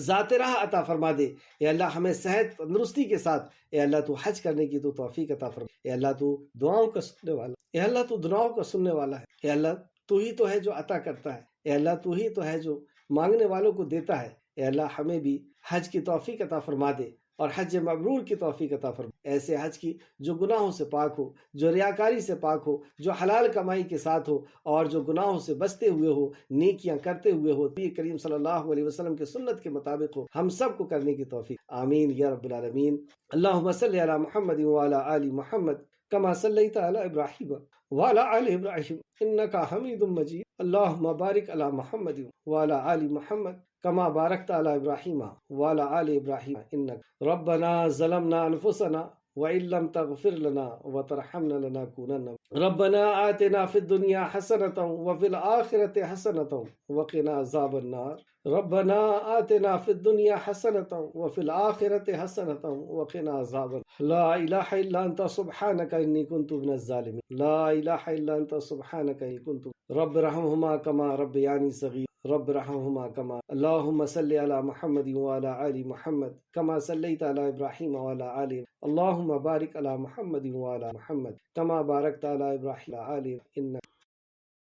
ذات راہ عطا فرما دے۔ اے اللہ ہمیں صحت تندرستی کے ساتھ اے اللہ تو حج کرنے کی تو توفیق عطا فرما۔ اے اللہ تو دعاؤں کا سننے والا، اے اللہ تو دعاؤں کا سننے والا ہے۔ اے اللہ تو ہی تو ہے جو عطا کرتا ہے۔ اے اللہ تو ہی تو ہے جو مانگنے والوں کو دیتا ہے۔ اے اللہ ہمیں بھی حج کی توفیق عطا فرما دے اور حج مبرور کی توفیق عطا فرما، ایسے حج کی جو گناہوں سے پاک ہو، جو ریاکاری سے پاک ہو، جو حلال کمائی کے ساتھ ہو، اور جو گناہوں سے بچتے ہوئے ہو، نیکیاں کرتے ہوئے ہو، نبی کریم صلی اللہ علیہ وسلم کے سنت کے مطابق ہو، ہم سب کو کرنے کی توفیق آمین یا رب العالمین۔ اللہم صلی علی محمد وعلی آل محمد کما صلیت علی ابراہیم وعلی آل ابراہیم انک حمید مجید۔ اللہم بارک علی محمد وعلی آل محمد کما بارکت علی ابراہیم وعلی آل ابراہیم انک ربنا ظلمنا انفسنا وإن لم تغفر لنا وترحمنا لنكونن۔ ربنا آتنا في الدنيا حسنة وفي الآخرة حسنة وقنا عذاب النار۔ ربنا آتنا في الدنيا حسنة وفي الآخرة حسنة وقنا عذاب النار۔ لا إله إلا أنت سبحانك إني كنت من الظالمين۔ لا إله إلا أنت سبحانك إني كنت رب ارحمهما كما ربياني صغير۔ رب ارحمهما كما اللهم صل على محمد وعلى آل محمد كما صليت على إبراهيم وعلى آل اللهم بارك على محمد وعلى محمد كما باركت على إبراهيم وعلى آل إنك